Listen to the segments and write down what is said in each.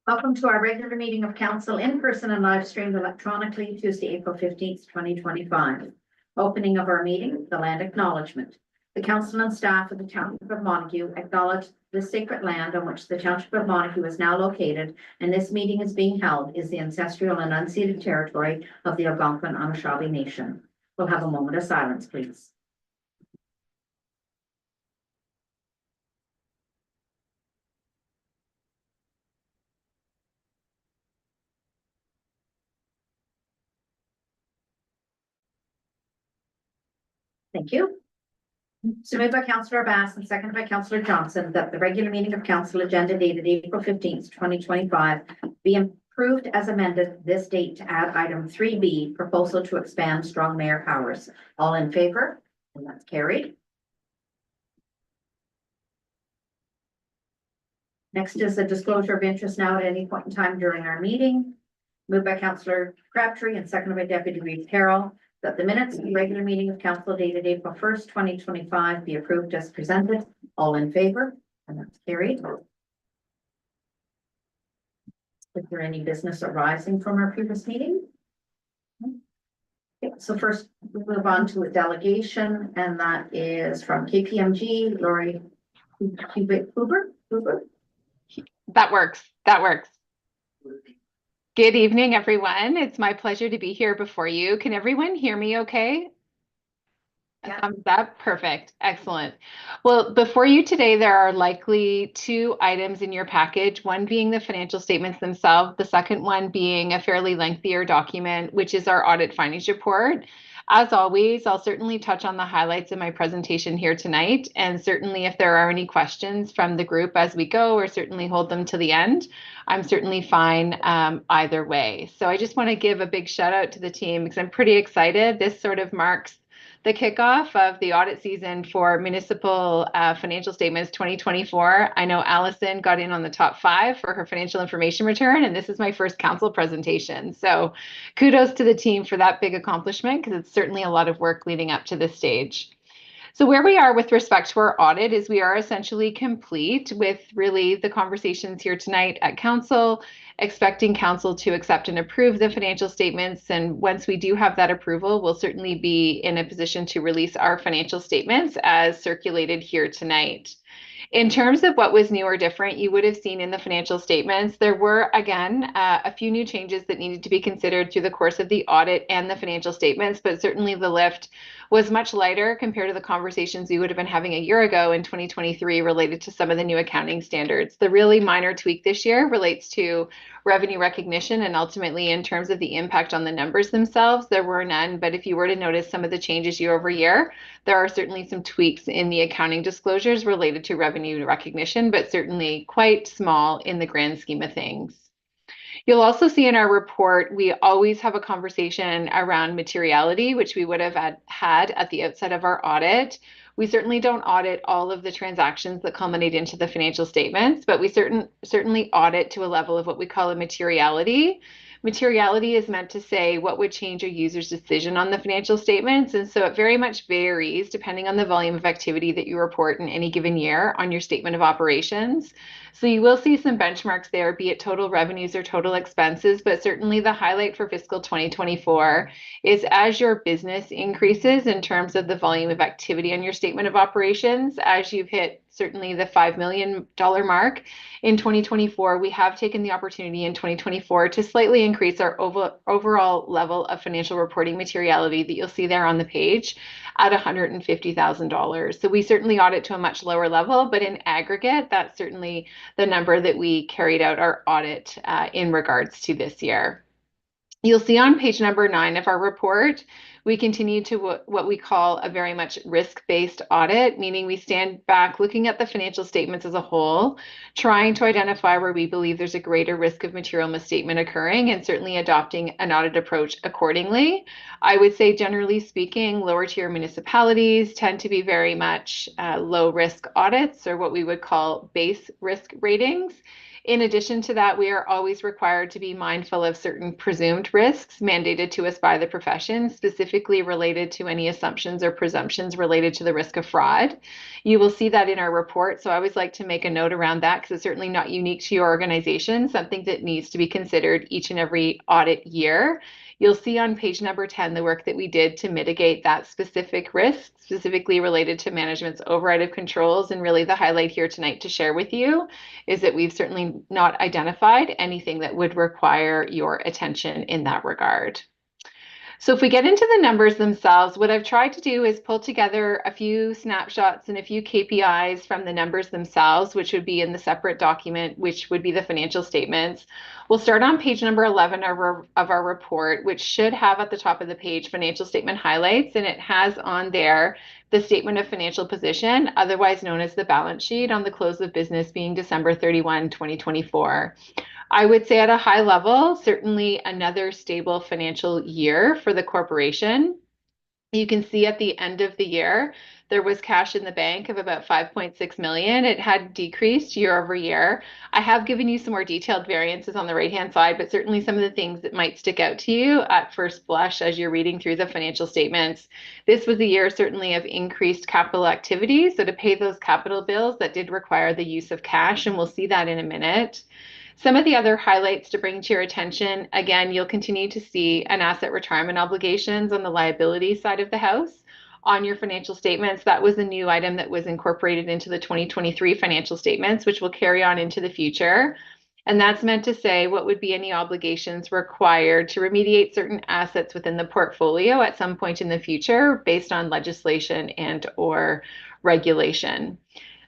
Welcome to our regular meeting of council in person and live streamed electronically Tuesday, April 15th, 2025. Opening of our meeting, the land acknowledgement. The council and staff of the Township of Montague acknowledge the sacred land on which the Township of Montague is now located, and this meeting is being held is the ancestral and unceded territory of the Algonquin Anishinaabe Nation. We'll have a moment of silence, please. Thank you. So moved by Councillor Bass and seconded by Councillor Johnson that the regular meeting of council agenda dated April 15th, 2025 be approved as amended this date to add item 3B, proposal to expand strong mayor powers. All in favor? And that's carried. Next is a disclosure of interest now at any point in time during our meeting. Moved by Councillor Crabtree and seconded by Deputy Reeve Carroll that the minutes of the regular meeting of council dated April 1st, 2025 be approved as presented. All in favor? And that's carried. Is there any business arising from our previous meeting? Okay, so first we move on to a delegation, and that is from KPMG, Lori Huber. That works. Good evening, everyone. It's my pleasure to be here before you. Can everyone hear me okay? Yeah. Thumbs up. Perfect. Excellent. Well, before you today, there are likely two items in your package, one being the financial statements themselves, the second one being a fairly lengthier document, which is our audit findings report. As always, I'll certainly touch on the highlights of my presentation here tonight, and certainly if there are any questions from the group as we go, or certainly hold them to the end, I'm certainly fine either way. So I just want to give a big shout out to the team because I'm pretty excited. This sort of marks the kickoff of the audit season for municipal financial statements 2024. I know Allison got in on the top 5 for her financial information return, and this is my first council presentation. So kudos to the team for that big accomplishment, because it's certainly a lot of work leading up to this stage. So where we are with respect to our audit is we are essentially complete with really the conversations here tonight at council, expecting council to accept and approve the financial statements. And once we do have that approval, we'll certainly be in a position to release our financial statements as circulated here tonight. In terms of what was new or different, you would have seen in the financial statements, there were, again, a few new changes that needed to be considered through the course of the audit and the financial statements, but certainly the lift was much lighter compared to the conversations we would have been having a year ago in 2023 related to some of the new accounting standards. The really minor tweak this year relates to revenue recognition, and ultimately in terms of the impact on the numbers themselves, there were none. But if you were to notice some of the changes year over year, there are certainly some tweaks in the accounting disclosures related to revenue recognition, but certainly quite small in the grand scheme of things. You'll also see in our report, we always have a conversation around materiality, which we would have had at the outset of our audit. We certainly don't audit all of the transactions that culminate into the financial statements, but we certainly audit to a level of what we call a materiality. Materiality is meant to say what would change a user's decision on the financial statements. And so it very much varies depending on the volume of activity that you report in any given year on your statement of operations. So you will see some benchmarks there, be it total revenues or total expenses, but certainly the highlight for fiscal 2024 is as your business increases in terms of the volume of activity on your statement of operations, as you've hit certainly the $5 million mark in 2024, we have taken the opportunity in 2024 to slightly increase our overall level of financial reporting materiality that you'll see there on the page at $150,000. So we certainly audit to a much lower level, but in aggregate, that's certainly the number that we carried out our audit in regards to this year. You'll see on page number 9 of our report, we continue to what we call a very much risk-based audit, meaning we stand back looking at the financial statements as a whole, trying to identify where we believe there's a greater risk of material misstatement occurring, and certainly adopting an audit approach accordingly. I would say, generally speaking, lower tier municipalities tend to be very much low risk audits, or what we would call base risk ratings. In addition to that, we are always required to be mindful of certain presumed risks mandated to us by the profession, specifically related to any assumptions or presumptions related to the risk of fraud. You will see that in our report. So I always like to make a note around that because it's certainly not unique to your organization, something that needs to be considered each and every audit year. You'll see on page number 10 the work that we did to mitigate that specific risk, specifically related to management's override of controls. And really the highlight here tonight to share with you is that we've certainly not identified anything that would require your attention in that regard. So if we get into the numbers themselves, what I've tried to do is pull together a few snapshots and a few KPIs from the numbers themselves, which would be in the separate document, which would be the financial statements. We'll start on page number 11 of our report, which should have at the top of the page financial statement highlights, and it has on there the statement of financial position, otherwise known as the balance sheet, on the close of business being December 31, 2024. I would say at a high level, certainly another stable financial year for the corporation. You can see at the end of the year, there was cash in the bank of about 5.6 million. It had decreased year over year. I have given you some more detailed variances on the right-hand side, but certainly some of the things that might stick out to you at first blush as you're reading through the financial statements. This was a year certainly of increased capital activity. So to pay those capital bills, that did require the use of cash, and we'll see that in a minute. Some of the other highlights to bring to your attention, again, you'll continue to see an asset retirement obligations on the liability side of the house on your financial statements. That was a new item that was incorporated into the 2023 financial statements, which will carry on into the future. And that's meant to say what would be any obligations required to remediate certain assets within the portfolio at some point in the future based on legislation and or regulation.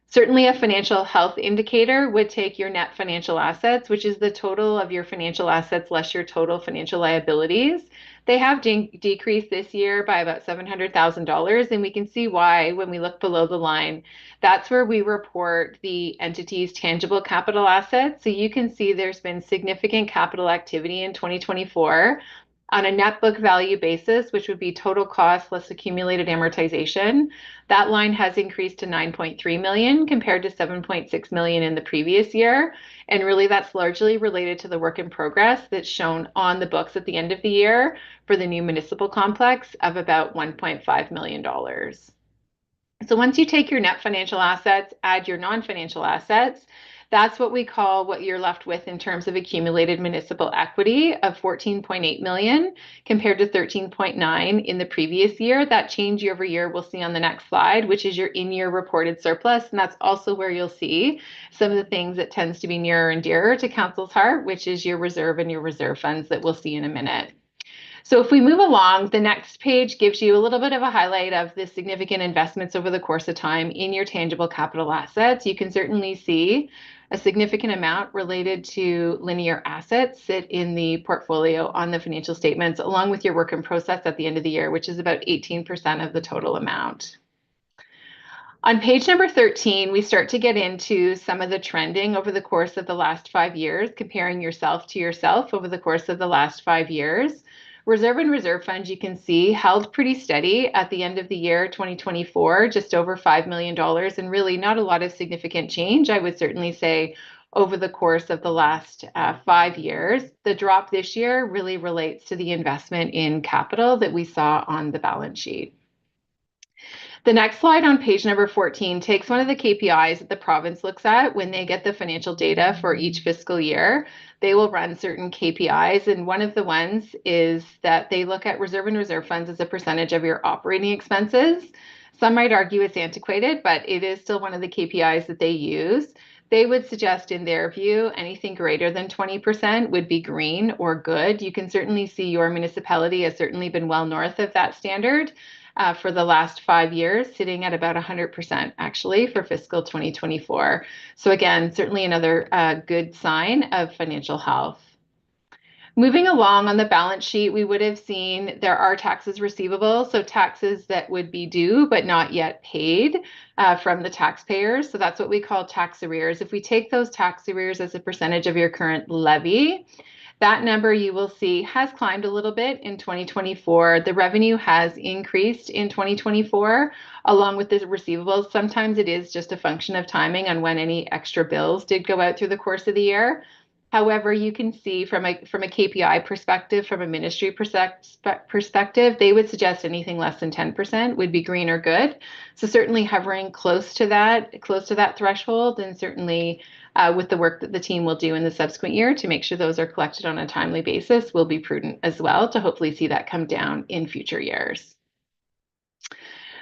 Certainly a financial health indicator would take your net financial assets, which is the total of your financial assets less your total financial liabilities. They have decreased this year by about $700,000, and we can see why when we look below the line. That's where we report the entity's tangible capital assets. So you can see there's been significant capital activity in 2024. On a net book value basis, which would be total cost less accumulated amortization, that line has increased to 9.3 million compared to 7.6 million in the previous year. And really that's largely related to the work in progress that's shown on the books at the end of the year for the new municipal complex of about $1.5 million. So once you take your net financial assets, add your non-financial assets, that's what we call what you're left with in terms of accumulated municipal equity of 14.8 million compared to 13.9 in the previous year. That change year over year we'll see on the next slide, which is your in-year reported surplus. And that's also where you'll see some of the things that tends to be nearer and dearer to council's heart, which is your reserve and your reserve funds that we'll see in a minute. So if we move along, the next page gives you a little bit of a highlight of the significant investments over the course of time in your tangible capital assets. You can certainly see a significant amount related to linear assets sit in the portfolio on the financial statements, along with your work in process at the end of the year, which is about 18% of the total amount. On page number 13, we start to get into some of the trending over the course of the last 5 years, comparing yourself to yourself over the course of the last 5 years. Reserve and reserve funds, you can see, held pretty steady at the end of the year 2024, just over $5 million, and really not a lot of significant change, I would certainly say, over the course of the last 5 years. The drop this year really relates to the investment in capital that we saw on the balance sheet. The next slide on page number 14 takes one of the KPIs that the province looks at when they get the financial data for each fiscal year. They will run certain KPIs, and one of the ones is that they look at reserve and reserve funds as a percentage of your operating expenses. Some might argue it's antiquated, but it is still one of the KPIs that they use. They would suggest, in their view, anything greater than 20% would be green or good. You can certainly see your municipality has certainly been well north of that standard. For the last 5 years, sitting at about 100% actually for fiscal 2024. So again, certainly another good sign of financial health. Moving along on the balance sheet, we would have seen there are taxes receivable, so taxes that would be due but not yet paid from the taxpayers. So that's what we call tax arrears. If we take those tax arrears as a percentage of your current levy, that number you will see has climbed a little bit in 2024. The revenue has increased in 2024 along with the receivables. Sometimes it is just a function of timing on when any extra bills did go out through the course of the year. However, you can see from a KPI perspective, from a ministry perspective, they would suggest anything less than 10% would be green or good. So certainly hovering close to that threshold, and certainly with the work that the team will do in the subsequent year to make sure those are collected on a timely basis will be prudent as well to hopefully see that come down in future years.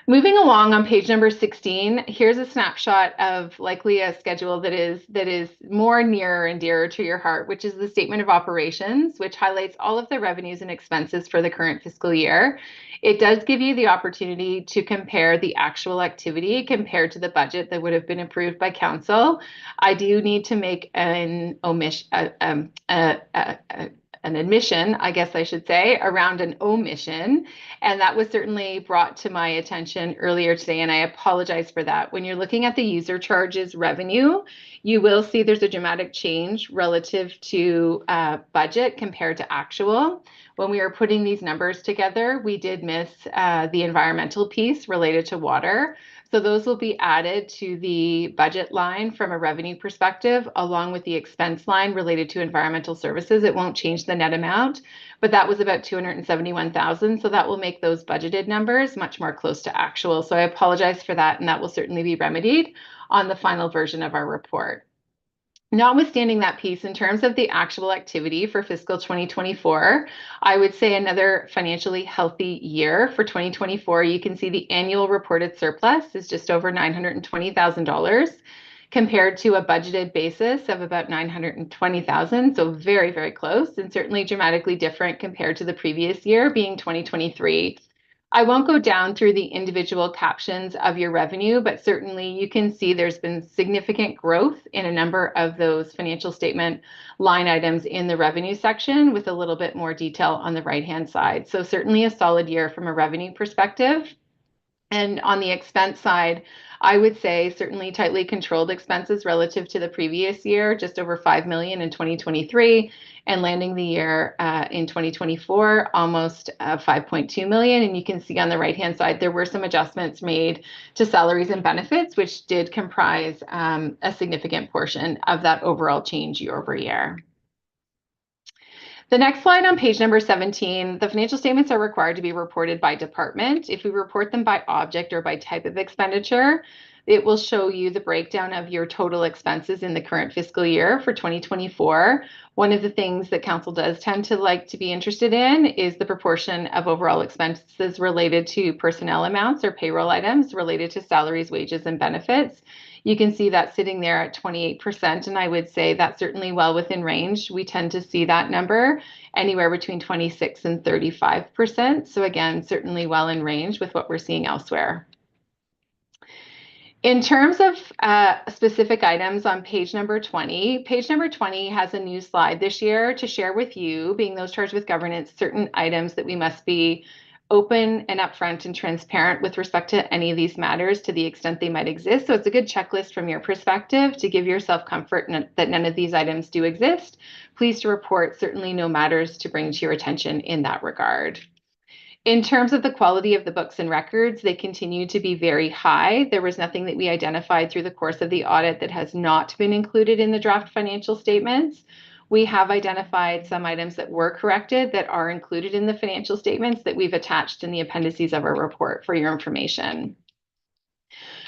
Moving along on page number 16, here's a snapshot of likely a schedule that is more near and dearer to your heart, which is the statement of operations, which highlights all of the revenues and expenses for the current fiscal year. It does give you the opportunity to compare the actual activity compared to the budget that would have been approved by council. I do need to make an admission, I guess I should say, around an omission. And that was certainly brought to my attention earlier today, and I apologize for that. When you're looking at the user charges revenue, you will see there's a dramatic change relative to budget compared to actual. When we were putting these numbers together, we did miss the environmental piece related to water. So those will be added to the budget line from a revenue perspective, along with the expense line related to environmental services. It won't change the net amount, but that was about 271,000. So that will make those budgeted numbers much more close to actual. So I apologize for that, and that will certainly be remedied on the final version of our report. Notwithstanding that piece, in terms of the actual activity for fiscal 2024, I would say another financially healthy year for 2024. You can see the annual reported surplus is just over $920,000 compared to a budgeted basis of about $920,000. So very, very close, and certainly dramatically different compared to the previous year being 2023. I won't go down through the individual captions of your revenue, but certainly you can see there's been significant growth in a number of those financial statement line items in the revenue section with a little bit more detail on the right-hand side. So certainly a solid year from a revenue perspective. And on the expense side, I would say certainly tightly controlled expenses relative to the previous year, just over 5 million in 2023, and landing the year in 2024 almost 5.2 million. And you can see on the right-hand side, there were some adjustments made to salaries and benefits, which did comprise a significant portion of that overall change year over year. The next slide on page number 17, the financial statements are required to be reported by department. If we report them by object or by type of expenditure, it will show you the breakdown of your total expenses in the current fiscal year for 2024. One of the things that council does tend to like to be interested in is the proportion of overall expenses related to personnel amounts or payroll items related to salaries, wages, and benefits. You can see that sitting there at 28%, and I would say that's certainly well within range. We tend to see that number anywhere between 26 and 35%. So again, certainly well in range with what we're seeing elsewhere. In terms of specific items on page number 20 has a new slide this year to share with you, being those charged with governance, certain items that we must be open and upfront and transparent with respect to any of these matters to the extent they might exist. So it's a good checklist from your perspective to give yourself comfort that none of these items do exist. Pleased to report certainly no matters to bring to your attention in that regard. In terms of the quality of the books and records, they continue to be very high. There was nothing that we identified through the course of the audit that has not been included in the draft financial statements. We have identified some items that were corrected that are included in the financial statements that we've attached in the appendices of our report for your information.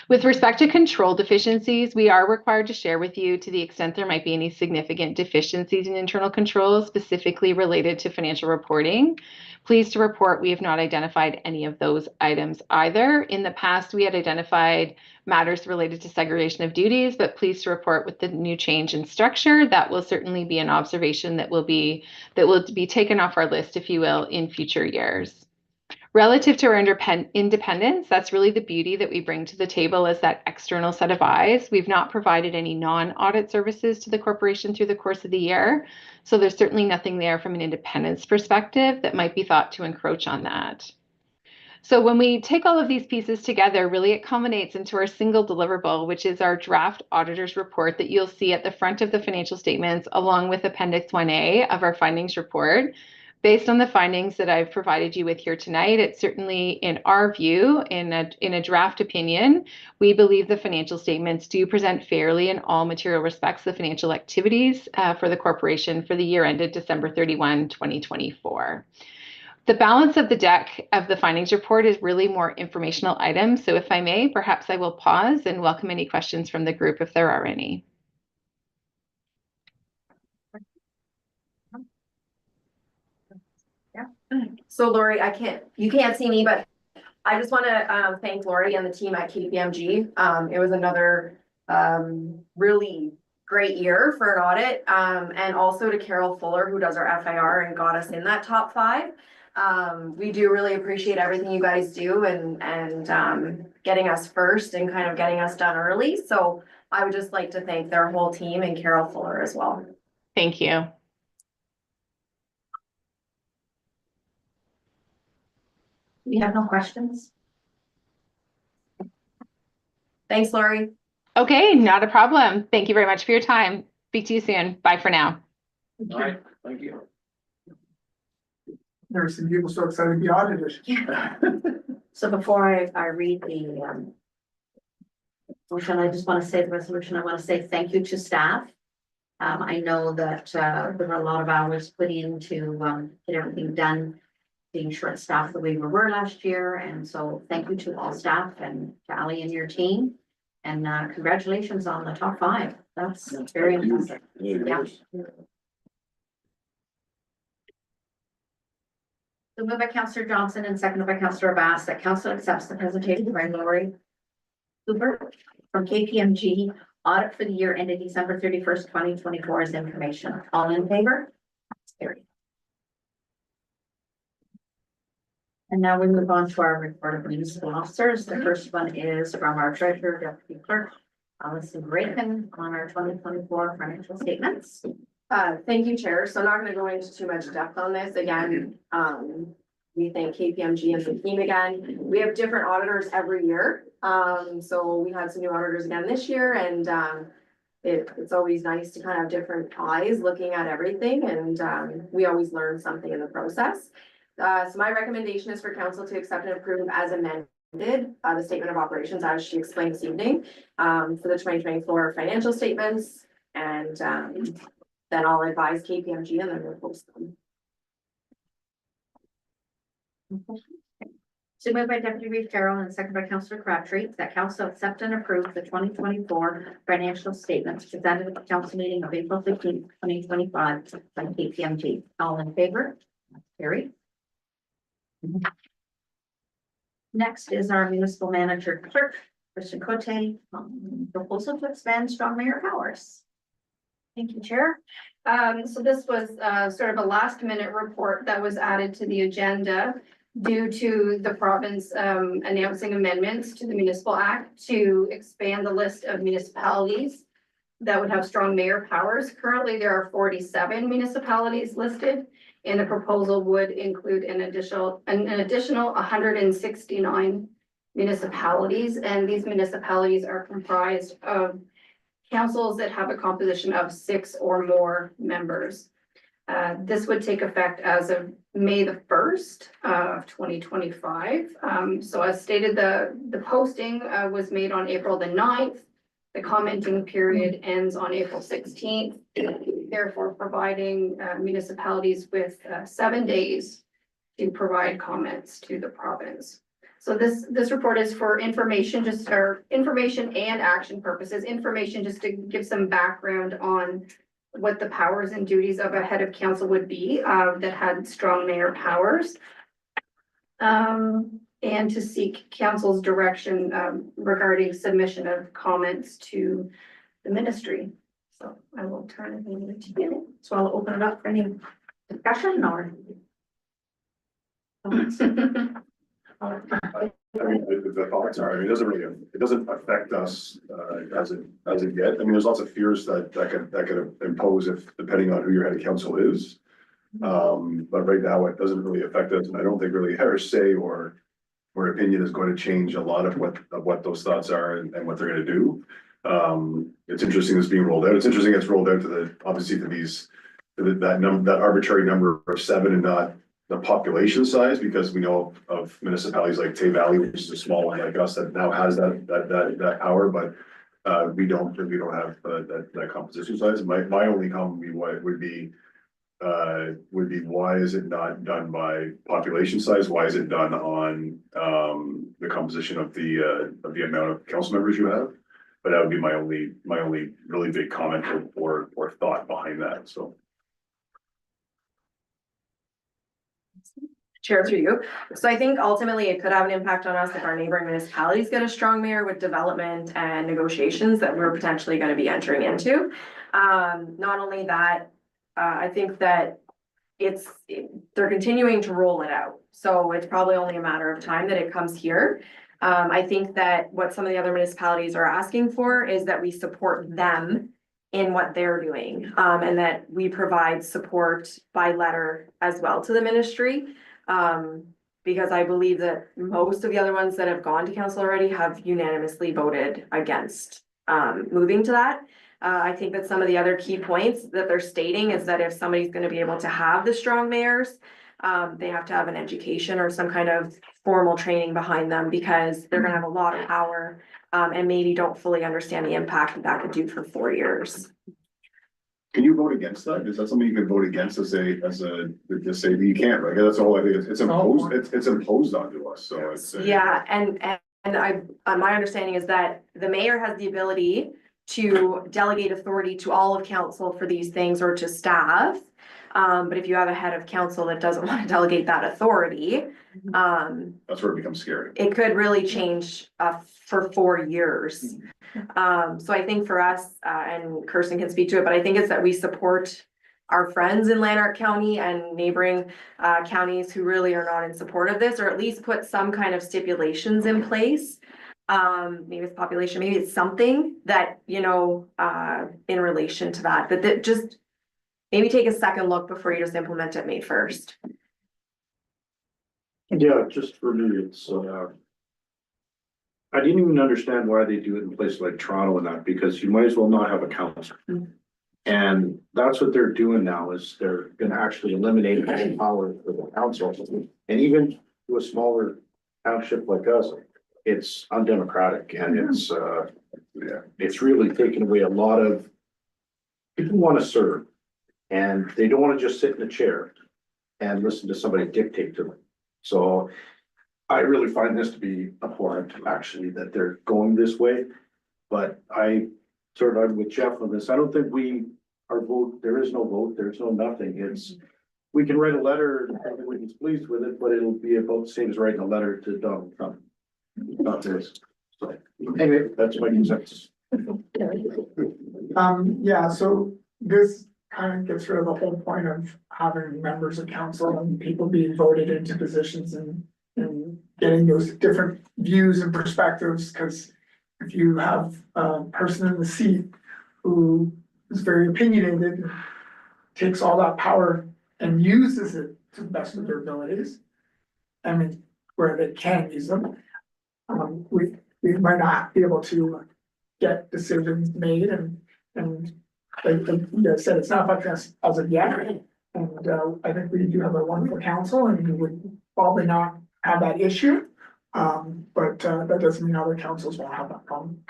With respect to control deficiencies, we are required to share with you to the extent there might be any significant deficiencies in internal controls specifically related to financial reporting. Pleased to report we have not identified any of those items either. In the past, we had identified matters related to segregation of duties, but pleased to report with the new change in structure, that will certainly be an observation that will be taken off our list, if you will, in future years. Relative to our independence, that's really the beauty that we bring to the table is that external set of eyes. We've not provided any non-audit services to the corporation through the course of the year. So there's certainly nothing there from an independence perspective that might be thought to encroach on that. So when we take all of these pieces together, really it culminates into our single deliverable, which is our draft auditor's report that you'll see at the front of the financial statements, along with Appendix 1A of our findings report. Based on the findings that I've provided you with here tonight, it's certainly, in our view, in a draft opinion, we believe the financial statements do present fairly in all material respects the financial activities for the corporation for the year ended December 31, 2024. The balance of the deck of the findings report is really more informational items. So if I may, perhaps I will pause and welcome any questions from the group if there are any. Yeah. So Lori, you can't see me, but I just want to thank Lori and the team at KPMG. It was another really great year for an audit. And also to Carol Fuller, who does our FIR and got us in that top 5. We do really appreciate everything you guys do and getting us first and kind of getting us done early. So I would just like to thank their whole team and Carol Fuller as well. Thank you. We have no questions. Thanks, Lori. Okay, not a problem. Thank you very much for your time. Speak to you soon. Bye for now. All right, thank you. There's some people so excited to be audited. So before I read the motion, I just want to say the resolution. I want to say thank you to staff. I know that there were a lot of hours put in to get everything done, being short staffed the way we were last year. And so thank you to all staff and to Ali and your team. And congratulations on the top 5. That's very impressive. Yeah. So moved by Councillor Johnson and seconded by Councillor Bass that council accepts the presentation by Lori Cooper from KPMG audit for the year ended December 31st, 2024 as information. All in favor? Carried. And now we move on to our report of municipal officers. The first one is from our treasurer, deputy clerk, Alison Bracken, on our 2024 financial statements. Thank you, Chair. So I'm not going to go into too much depth on this. Again, we thank KPMG and the team again. We have different auditors every year. So we had some new auditors again this year, and it's always nice to kind of have different eyes looking at everything, and we always learn something in the process. So my recommendation is for council to accept and approve as amended the statement of operations as she explained this evening for the 2024 financial statements, and then I'll advise KPMG and then we'll post them. So moved by Deputy Reeve Farrell and seconded by Councillor Crabtree that council accept and approve the 2024 financial statements presented at the council meeting of April 15th, 2025 by KPMG. All in favor? Carried. Next is our municipal manager clerk, Christian Cote, proposal to expand strong mayor powers. Thank you, Chair. So this was sort of a last minute report that was added to the agenda due to the province announcing amendments to the Municipal Act to expand the list of municipalities that would have strong mayor powers. Currently, there are 47 municipalities listed, and the proposal would include an additional 169 municipalities. And these municipalities are comprised of councils that have a composition of 6 or more members. This would take effect as of May the 1st of 2025. So as stated, the posting was made on April the 9th. The commenting period ends on April 16th, therefore providing municipalities with 7 days to provide comments to the province. So this report is for information, information and action purposes. Information just to give some background on what the powers and duties of a head of council would be that had strong mayor powers. And to seek council's direction regarding submission of comments to the ministry. So I will turn it over to you. So I'll open it up for any discussion or. I mean, the thoughts are, I mean, it doesn't affect us, as it yet. I mean, there's lots of fears that could impose if, depending on who your head of council is. But right now, it doesn't really affect us, and I don't think really our say or opinion is going to change a lot of what those thoughts are and what they're gonna do. It's interesting it's being rolled out. It's interesting it's rolled out to obviously that arbitrary number of 7 and not the population size, because we know of municipalities like Tay Valley, which is a small one like us, that now has that power, but we don't have that composition size. My only comment would be why is it not done by population size? Why is it done on the composition of the amount of council members you have? But that would be my only really big comment or thought behind that, so. Chair through you. So I think ultimately it could have an impact on us if our neighboring municipalities get a strong mayor with development and negotiations that we're potentially going to be entering into. Not only that, I think that they're continuing to roll it out. So it's probably only a matter of time that it comes here. I think that what some of the other municipalities are asking for is that we support them in what they're doing, and that we provide support by letter as well to the ministry. Because I believe that most of the other ones that have gone to council already have unanimously voted against moving to that. I think that some of the other key points that they're stating is that if somebody's gonna be able to have the strong mayors, they have to have an education or some kind of formal training behind them, because they're gonna have a lot of power, and maybe don't fully understand the impact that could do for 4 years. Can you vote against that? Is that something you can vote against to say you can't, right? That's all I think. It's imposed, it's imposed onto us, so it's. Yeah, and my understanding is that the mayor has the ability to delegate authority to all of council for these things or to staff. But if you have a head of council that doesn't want to delegate that authority, That's where it becomes scary. it could really change for 4 years. So I think for us, and Kirsten can speak to it, but I think it's that we support our friends in Lanark County and neighboring counties who really are not in support of this, or at least put some kind of stipulations in place. Maybe it's population, maybe it's something that, in relation to that just maybe take a second look before you just implement it May 1st. Yeah, just for me, it's, I didn't even understand why they do it in places like Toronto and that, because you might as well not have a council. And that's what they're doing now, is they're gonna actually eliminate all power for the council. And even to a smaller township like us, it's undemocratic, and it's really taken away a lot of people want to serve, and they don't want to just sit in a chair and listen to somebody dictate to them. So I really find this to be abhorrent, actually, that they're going this way. But I sort of, I'm with Jeff on this. I don't think our vote, there is no vote, there's no nothing. We can write a letter and everybody's pleased with it, but it'll be about the same as writing a letter to Donald Trump. Not this. So anyway, that's my consensus. Yeah, so this kind of gets rid of the whole point of having members of council and people being voted into positions and getting those different views and perspectives, because if you have a person in the seat who is very opinionated, takes all that power and uses it to the best of their abilities, I mean, where they can use them, we might not be able to get decisions made, and like you guys said, it's not affecting us as of yet. And I think we do have a wonderful council, and we would probably not have that issue. But that doesn't mean other councils won't have that problem.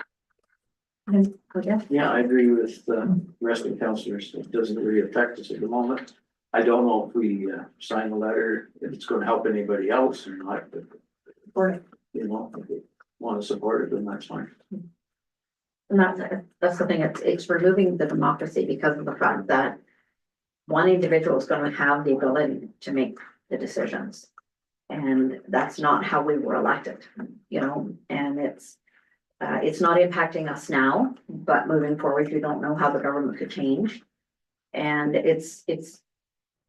Yeah, I agree with the rest of the councilors. It doesn't really affect us at the moment. I don't know if we sign the letter, if it's gonna help anybody else or not, but if they want to support it, then that's fine. And that's the thing, it's removing the democracy because of the fact that one individual is gonna have the ability to make the decisions. And that's not how we were elected, and it's not impacting us now, but moving forward, you don't know how the government could change. And it's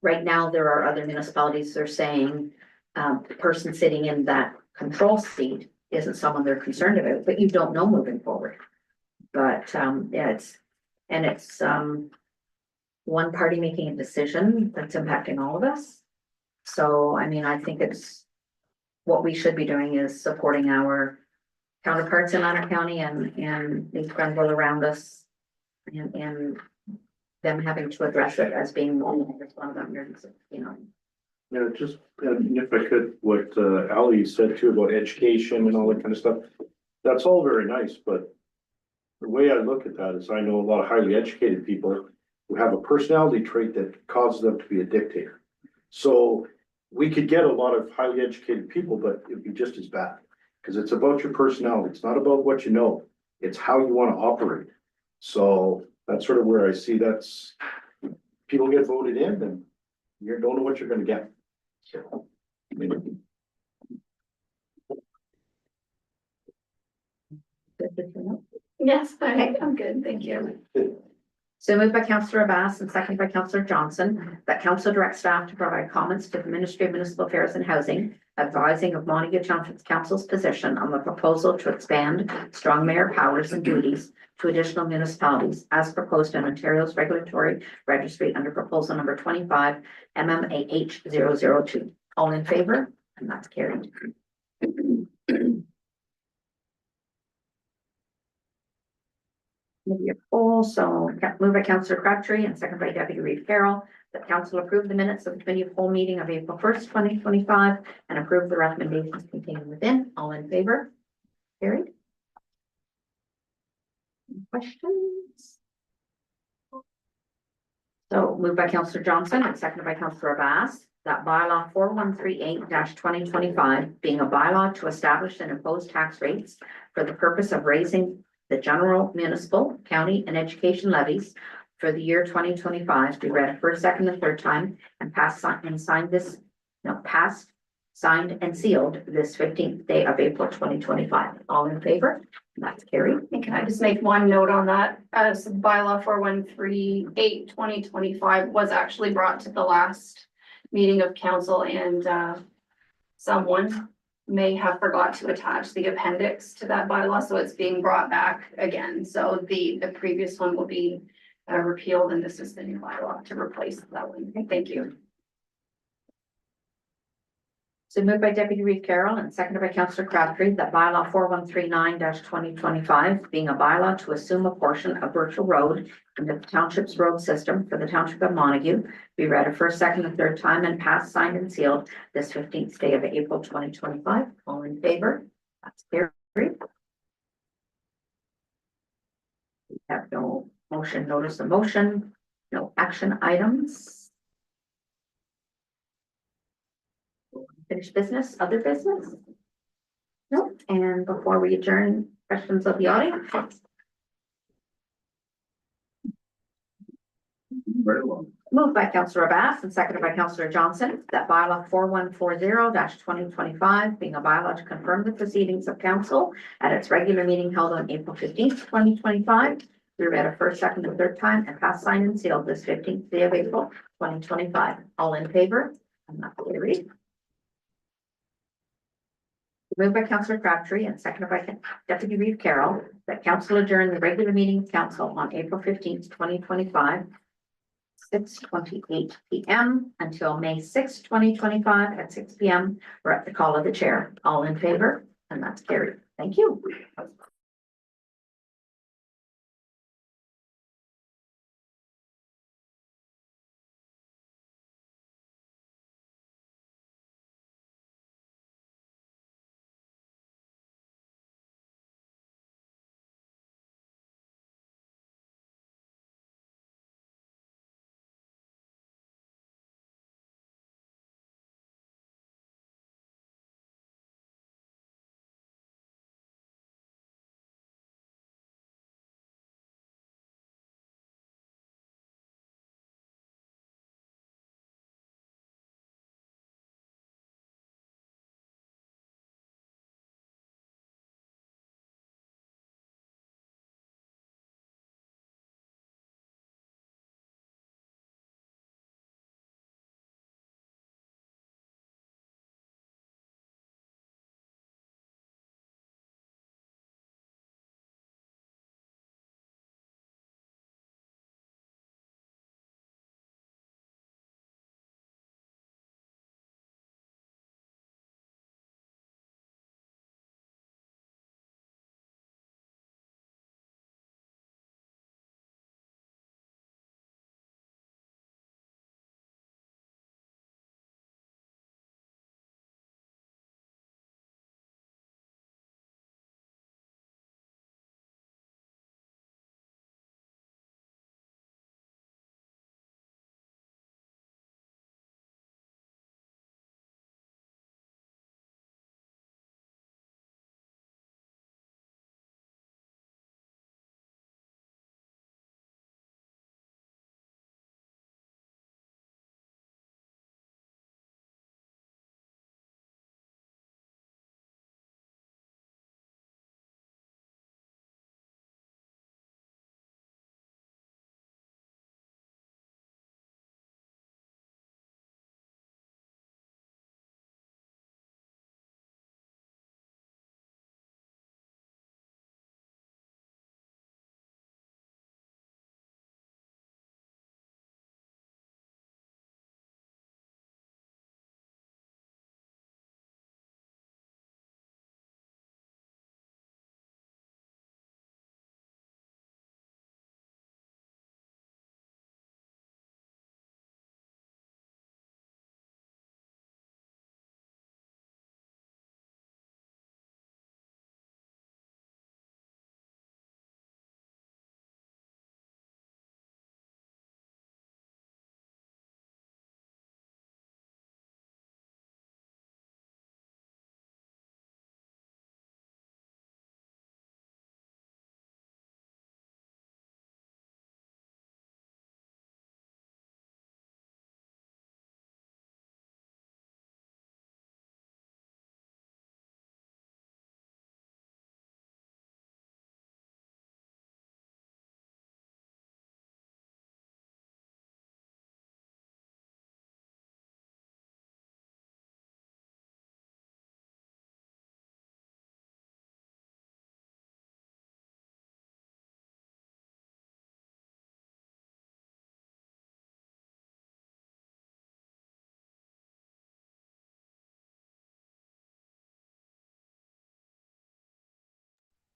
right now, there are other municipalities that are saying, the person sitting in that control seat isn't someone they're concerned about, but you don't know moving forward. But, yeah, it's one party making a decision that's impacting all of us. So, I mean, I think it's, what we should be doing is supporting our counterparts in Lander County and these Grenville around us. And them having to address it as being one of them, you know. Yeah, just, and if I could, what Ally said too about education and all that kind of stuff, that's all very nice, but the way I look at that is I know a lot of highly educated people who have a personality trait that causes them to be a dictator. So we could get a lot of highly educated people, but it'd be just as bad, because it's about your personality. It's not about what you know. It's how you want to operate. So that's sort of where I see that's, people get voted in, then you don't know what you're gonna get. So, I mean, Yes, I'm good, thank you. So moved by Councillor Abbas and seconded by Councillor Johnson, that council direct staff to provide comments to the Ministry of Municipal Affairs and Housing, advising of Montague Township Council's position on the proposal to expand strong mayor powers and duties to additional municipalities as proposed in Ontario's regulatory registry under proposal number 25 MMAH 002. All in favor? And that's carried. Also, moved by Councillor Crabtree and seconded by Deputy Reeve Carroll, that council approve the minutes of the committee of whole meeting of April 1st, 2025, and approve the recommendations contained within. All in favor? Carried. Any questions? So moved by Councillor Johnson and seconded by Councillor Abbas, that bylaw 4138-2025 being a bylaw to establish and impose tax rates for the purpose of raising the general municipal, county, and education levies for the year 2025 be read first, second, and third time and passed and signed passed, signed, and sealed this 15th day of April 2025. All in favor? That's carried. And can I just make one note on that? As bylaw 4138-2025 was actually brought to the last meeting of council, and someone may have forgot to attach the appendix to that bylaw, so it's being brought back again. So the previous one will be repealed, and this is the new bylaw to replace that one. Thank you. So moved by Deputy Reeve Carroll and seconded by Councillor Crabtree, that bylaw 4139-2025 being a bylaw to assume a portion of Birchall Road into the township's road system for the township of Montague be read a first, second, and third time and passed, signed, and sealed this 15th day of April 2025. All in favor? That's carried. We have no motion, notice of motion, no action items. Finished business, other business? No, and before we adjourn, questions of the audience? Very well. Moved by Councillor Abbas and seconded by Councillor Johnson, that bylaw 4140-2025 being a bylaw to confirm the proceedings of council at its regular meeting held on April 15th, 2025. We read a first, second, and third time and passed, signed, and sealed this 15th day of April 2025. All in favor? And that's carried. Moved by Councillor Crabtree and seconded by Deputy Reeve Carroll, that council adjourn the regular meeting of council on April 15th, 2025, 6:28 p.m. until May 6th, 2025 at 6 p.m. or at the call of the chair. All in favor? And that's carried. Thank you.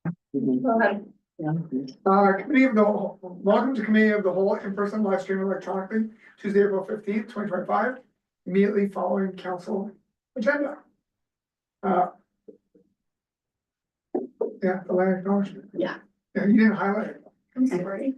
Go ahead. Committee of the, welcome to Committee of the Whole in-person live stream electronically, Tuesday, April 15th, 2025, immediately following council agenda. Yeah, the land acknowledgement. Yeah. Yeah, you didn't highlight it. I'm sorry.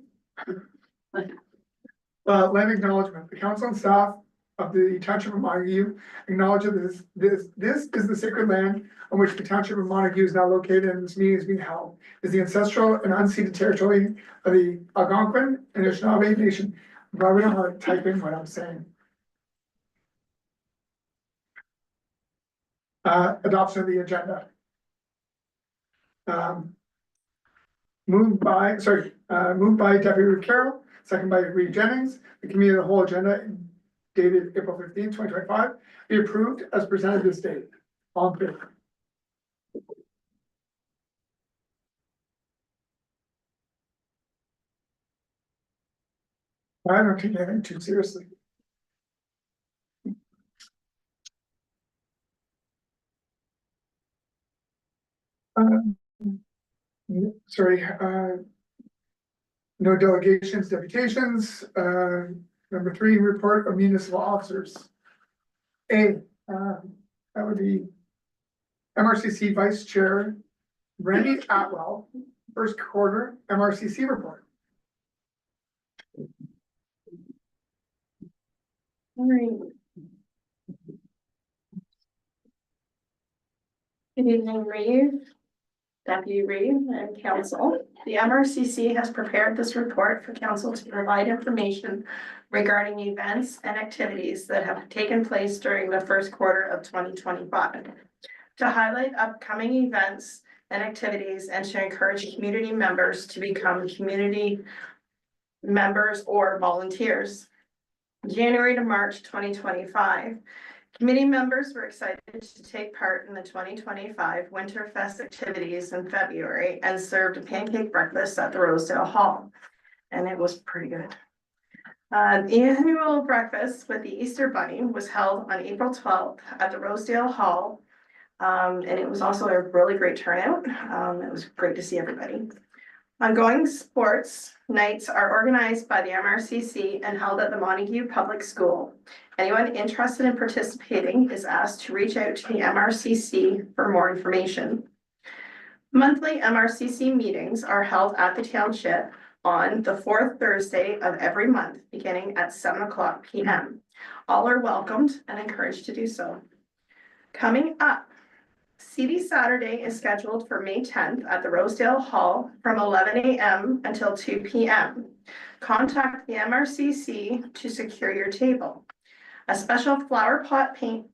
Land acknowledgement, the council and staff of the township of Montague acknowledge that this is the sacred land on which the township of Montague is now located and this meeting is being held. Is the ancestral and unceded territory of the Algonquin and Anishinaabe Nation. I'm probably not gonna type in what I'm saying. Adoption of the agenda. Moved by Deputy Carroll, second by Reed Jennings, the committee of the whole agenda dated April 15, 2025, be approved as presented this date. All in favor? I don't take anything too seriously. Sorry, no delegations, deputations, number 3, report of municipal officers. That would be MRCC Vice Chair Randy Atwell, first quarter MRCC report. All right. Good evening, Reeve, Deputy Reeve, and Council. The MRCC has prepared this report for Council to provide information regarding events and activities that have taken place during the first quarter of 2025. To highlight upcoming events and activities and to encourage community members to become community members or volunteers. January to March 2025. Committee members were excited to take part in the 2025 Winterfest activities in February and served a pancake breakfast at the Rosedale Hall. And it was pretty good. The annual breakfast with the Easter Bunny was held on April 12th at the Rosedale Hall. And it was also a really great turnout. It was great to see everybody. Ongoing sports nights are organized by the MRCC and held at the Montague Public School. Anyone interested in participating is asked to reach out to the MRCC for more information. Monthly MRCC meetings are held at the township on the 4th Thursday of every month, beginning at 7:00 p.m. All are welcomed and encouraged to do so. Coming up, CD Saturday is scheduled for May 10th at the Rosedale Hall from 11 a.m. until 2 p.m. Contact the MRCC to secure your table. A special flower pot painting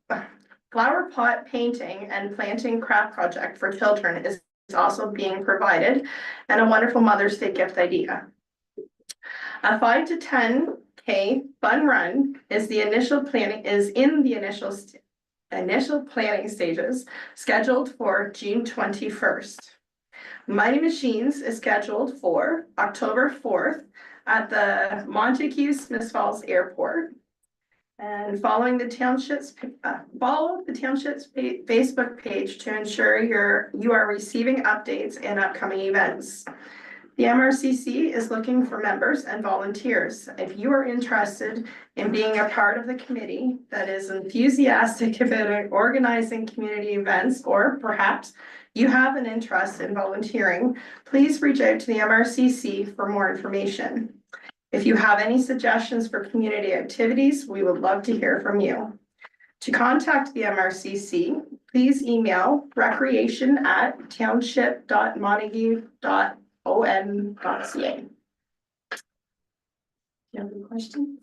and planting craft project for children is also being provided, and a wonderful Mother's Day gift idea. A 5 to 10K fun run is in the initial planning stages, scheduled for June 21st. Mighty Machines is scheduled for October 4th at the Montague Smith Falls Airport. And follow the township's Facebook page to ensure you are receiving updates and upcoming events. The MRCC is looking for members and volunteers. If you are interested in being a part of the committee that is enthusiastic about organizing community events, or perhaps you have an interest in volunteering, please reach out to the MRCC for more information. If you have any suggestions for community activities, we would love to hear from you. To contact the MRCC, please email recreation@township.montague.on.ca. Do you have any questions?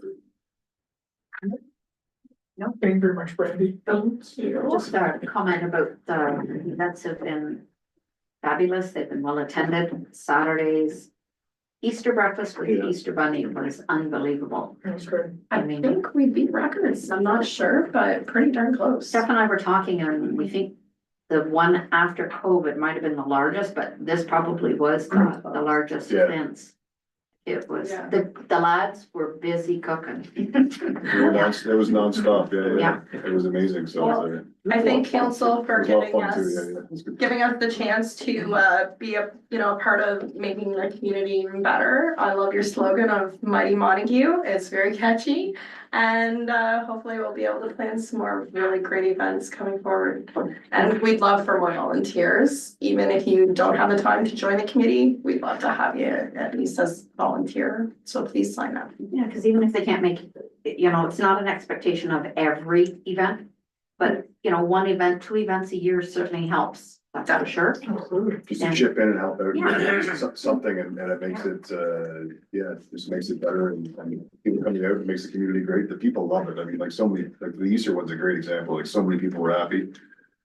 Thank you very much, Brandy. Thank you. Just a comment about the events have been fabulous. They've been well attended. Saturdays. Easter breakfast with the Easter Bunny was unbelievable. That was great. I think we beat records. I'm not sure, but pretty darn close. Steph and I were talking and we think the one after COVID might have been the largest, but this probably was the largest Yeah. events. It was, Yeah. the lads were busy cooking. It was nonstop, yeah. Yeah. It was amazing, so. Well, I thank council for It was a lot of giving fun too, us, yeah, it's good. giving us the chance to be a, part of making the community even better. I love your slogan of Mighty Montague. It's very catchy. And hopefully we'll be able to plan some more really great events coming forward. And we'd love for more volunteers, even if you don't have the time to join the committee, we'd love to have you at least as volunteer. So please sign up. Yeah, because even if they can't make, it's not an expectation of every event. But, one event, 2 events a year certainly helps, that's for sure. Absolutely. Just to chip in and help out, Yeah. something, and it makes it, it just makes it better, and people coming out, it makes the community great, the people love it, I mean, like so many, like the Easter one's a great example, like so many people were happy.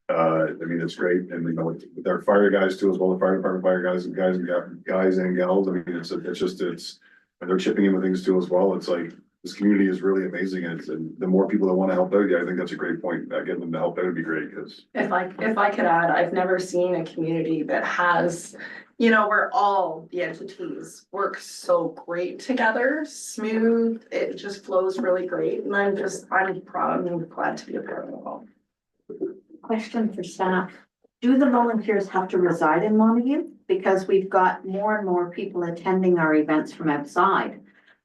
I mean, it's great, and with our fire guys too, as well, the fire department fire guys and guys and gals, I mean, and they're chipping in with things too as well, it's like, this community is really amazing, and the more people that want to help out, yeah, I think that's a great point, getting them to help out would be great, because. If I could add, I've never seen a community that has, where all the entities work so great together, smooth, it just flows really great, and I'm proud and glad to be a part of it all. Question for staff. Do the volunteers have to reside in Montague? Because we've got more and more people attending our events from outside.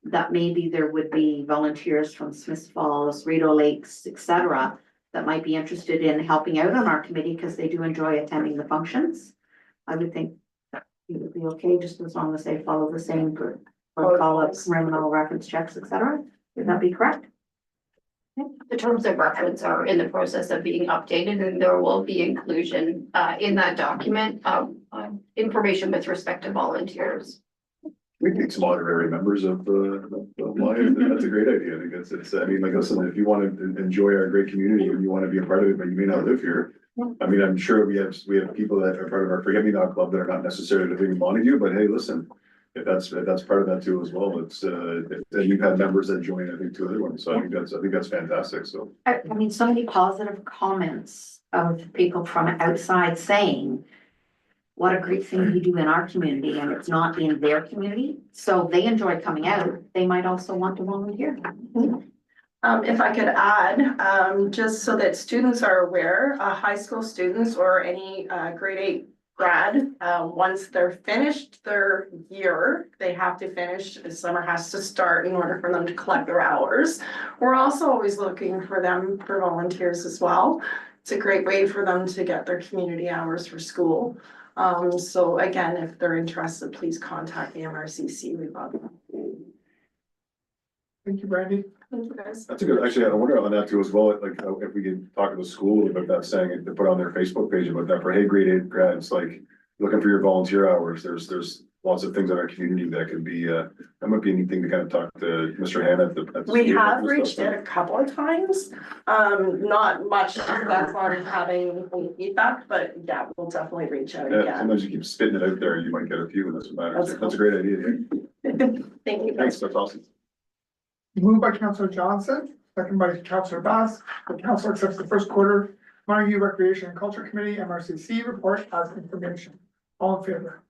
That maybe there would be volunteers from Smith Falls, Rideau Lakes, etc. that might be interested in helping out on our committee because they do enjoy attending the functions. I would think it would be okay, just as long as they follow the same protocol of criminal reference checks, etc. Would that be correct? The terms of reference are in the process of being updated, and there will be inclusion in that document of information with respect to volunteers. We can make some honorary members of Lion, that's a great idea, I think it's, I mean, like, listen, if you want to enjoy our great community and you want to be a part of it, but you may not live here. I mean, I'm sure we have people that are part of our Forget Me Not Club that are not necessarily living in Montague, but hey, listen. If that's part of that too as well, it's, you've had members that join, I think, 2 other ones, so I think that's fantastic, so. I mean, so many positive comments of people from outside saying what a great thing you do in our community, and it's not in their community. So they enjoy coming out. They might also want to volunteer. If I could add, just so that students are aware, high school students or any grade 8 grad, once they're finished their year, they have to finish, the summer has to start in order for them to collect their hours. We're also always looking for them for volunteers as well. It's a great way for them to get their community hours for school. So again, if they're interested, please contact the MRCC. We love them. Thank you, Brandy. Thank you, guys. That's a good, actually, I wonder on that too as well, like, if we could talk to the school about that, saying it, to put on their Facebook page about that for, hey, grade 8 grads, like, looking for your volunteer hours, there's lots of things in our community that could be, that might be a neat thing to kind of talk to Mr. Hannah at the. We school have and reached stuff. out a couple of times, not much success on having any feedback, but yeah, we'll definitely reach out Yeah, again. sometimes you keep spitting it out there, you might get a few, and that's what matters, That's that's a great idea, yeah. Thank you. Thanks, that's awesome. Moved by Councillor Johnson, second by Councillor Bass. The council accepts the first quarter Montague Recreation and Culture Committee MRCC report as information. All in favor?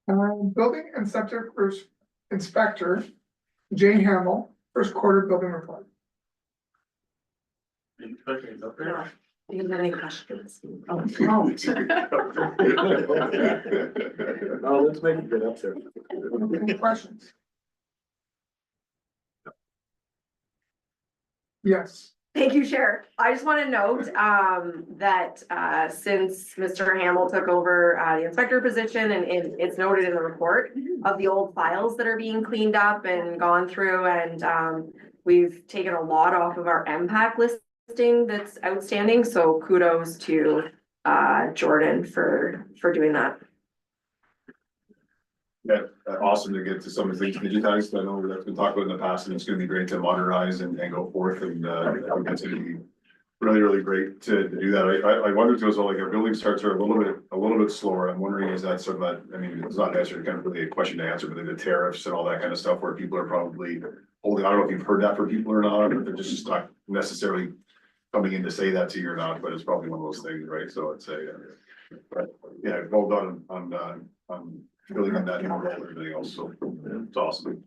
Building Inspector Jane Hamill, first quarter building report. Do you have any questions? Oh, No, let's make it good up there. any questions? Yes. Thank you, Chair. I just want to note that since Mr. Hamel took over the inspector position, and it's noted in the report of the old files that are being cleaned up and gone through, and we've taken a lot off of our MPAC listing that's outstanding. So kudos to Jordan for doing that. Yeah, awesome to get to some of the things digitized. I know that's been talked about in the past, and it's gonna be great to modernize and go forth, and I think that's gonna be really great to do that. I wonder too as well, like our building starts are a little bit slower. I'm wondering, is that sort of that, I mean, it's not necessarily kind of really a question to answer, but the tariffs and all that kind of stuff where people are probably holding, I don't know if you've heard that from people or not, or they're just not necessarily coming in to say that to you or not, but it's probably one of those things, right? So I'd say, but yeah, well done on building on that and everything else, so it's awesome.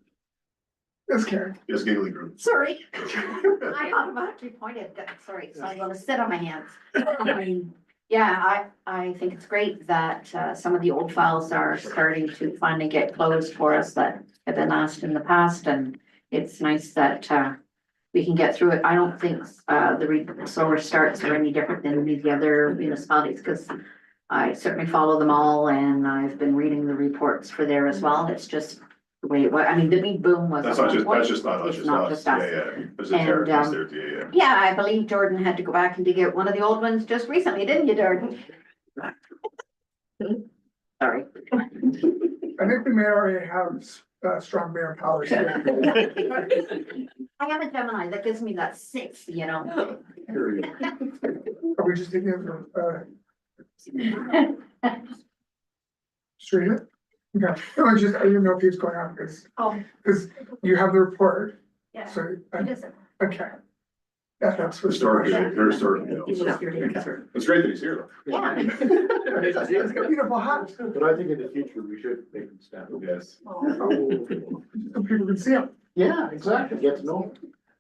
Ms. Karen. Yes, giggly group. Sorry. I automatically pointed, sorry, so I'm gonna sit on my hands. Yeah, I think it's great that some of the old files are starting to finally get closed for us that have been asked in the past, and it's nice that we can get through it. I don't think the solar starts are any different than the other municipalities, because I certainly follow them all, and I've been reading the reports for there as well. It's just the way it was. I mean, the big boom was. That's at not one just, point. that's just not us, It's just not us. just Yeah, us. yeah. There's a And, terrorist there, yeah. Yeah, I believe Jordan had to go back and dig out one of the old ones just recently, didn't you, Jordan? Sorry. I think we may already have strong mayor powers here. I have a Gemini that gives me that 6, Are we just thinking of, straight it? Okay, no, I didn't know if he was going on, because you have the report, Yeah. so, It isn't. okay. That's. what's the Historically, question. very historically. It's just your answer. It's great that he's here Yeah. It's a beautiful hat, so But I think in the future, we should make them stand. though. Yes. people can see him. Yeah, exactly, get to know him.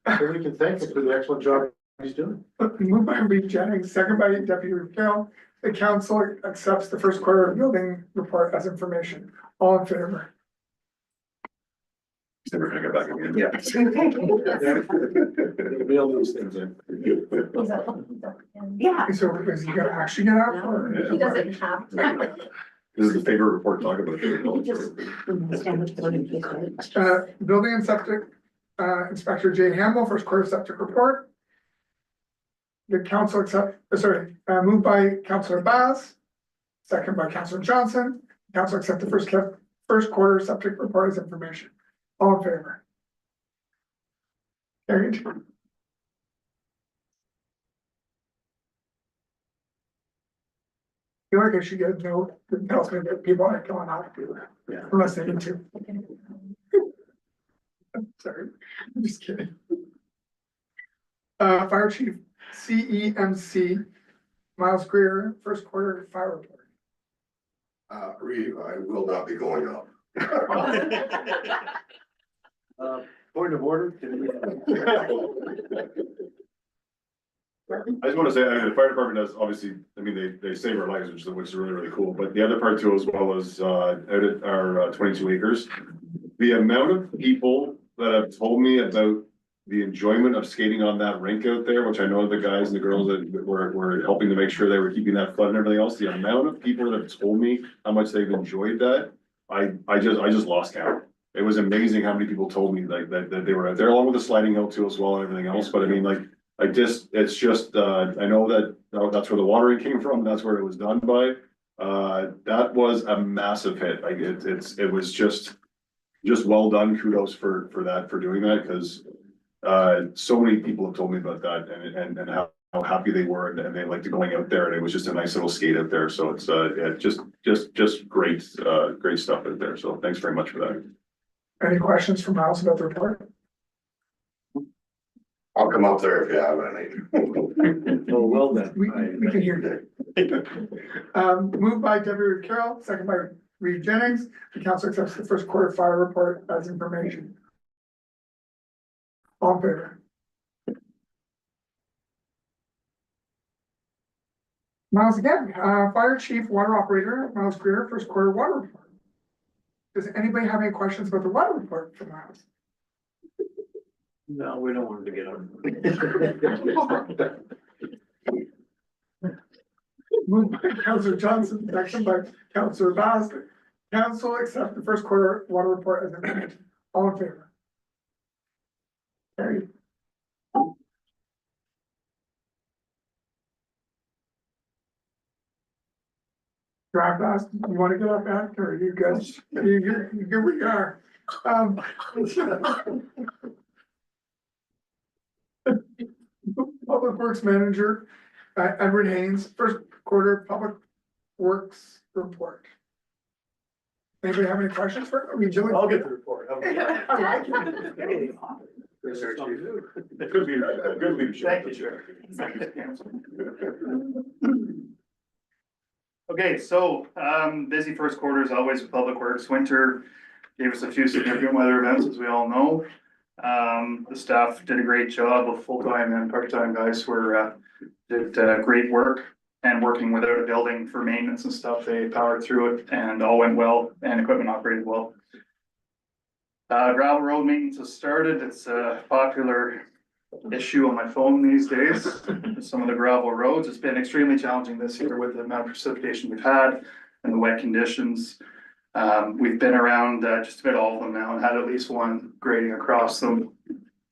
Everybody can thank him for the excellent job he's doing. Moved by Reed Jennings, second by Deputy Reed Carroll. The council accepts the first quarter building report as information. All in favor? He's never gonna get back again. They'll mail these things in. Yeah. So is he gonna actually get out? or- Yeah. He doesn't have to. This is the favorite report to talk about. Building and septic, Inspector Jay Hamel, first quarter septic report. The council moved by Councillor Baz, second by Councillor Johnson. Council accept the first quarter septic report as information. All in favor? Carried. I feel like I should get a note that tells me that people aren't going out. Yeah. Unless they need to. Sorry, I'm just kidding. Fire Chief CEMC, Miles Greer, first quarter fire report. I will not be going up. Point of order. I just wanna say, I mean, the fire department does, obviously, I mean, they save our lives, which is really, really cool, but the other part too, as well as, out at our 22 acres. The amount of people that have told me about the enjoyment of skating on that rink out there, which I know the guys and the girls that were helping to make sure they were keeping that flood and everything else, the amount of people that have told me how much they've enjoyed that, I just lost count. It was amazing how many people told me like that they were out there, along with the sliding hill too as well and everything else, but I mean, like, it's just, I know that that's where the watering came from, that's where it was done by. That was a massive hit, like, it was just well done, kudos for doing that, because so many people have told me about that and how happy they were and they liked going out there, and it was just a nice little skate out there, so it's just great stuff out there, so thanks very much for that. Any questions from Miles about the report? I'll come up there if you have any. Oh, well then. We can hear you. Moved by Deputy Carroll, second by Reed Jennings. The council accepts the first quarter fire report as information. All in favor? Miles again, fire chief, water operator, Miles Greer, first quarter water report. Does anybody have any questions about the water report for Miles? No, we don't want him to get up. Moved by Councillor Johnson, second by Councillor Vaz. Council accept the first quarter water report as information. All in favor? Carried. Drive fast, you wanna get up back, or you guys, you good where you are? Public Works Manager, Edward Haynes, first quarter Public Works report. Anybody have any questions for, I mean, Julie? I'll get the report. I like it. Good leadership. Thank you, Chair. Okay, so, busy first quarter as always with Public Works. Winter gave us a few significant weather events, as we all know. The staff did a great job of full-time and part-time guys were, did great work. And working without a building for maintenance and stuff, they powered through it and all went well and equipment operated well. Gravel road maintenance has started. It's a popular issue on my phone these days. Some of the gravel roads, it's been extremely challenging this year with the amount of precipitation we've had and the wet conditions. We've been around just about all of them now and had at least one grading across them.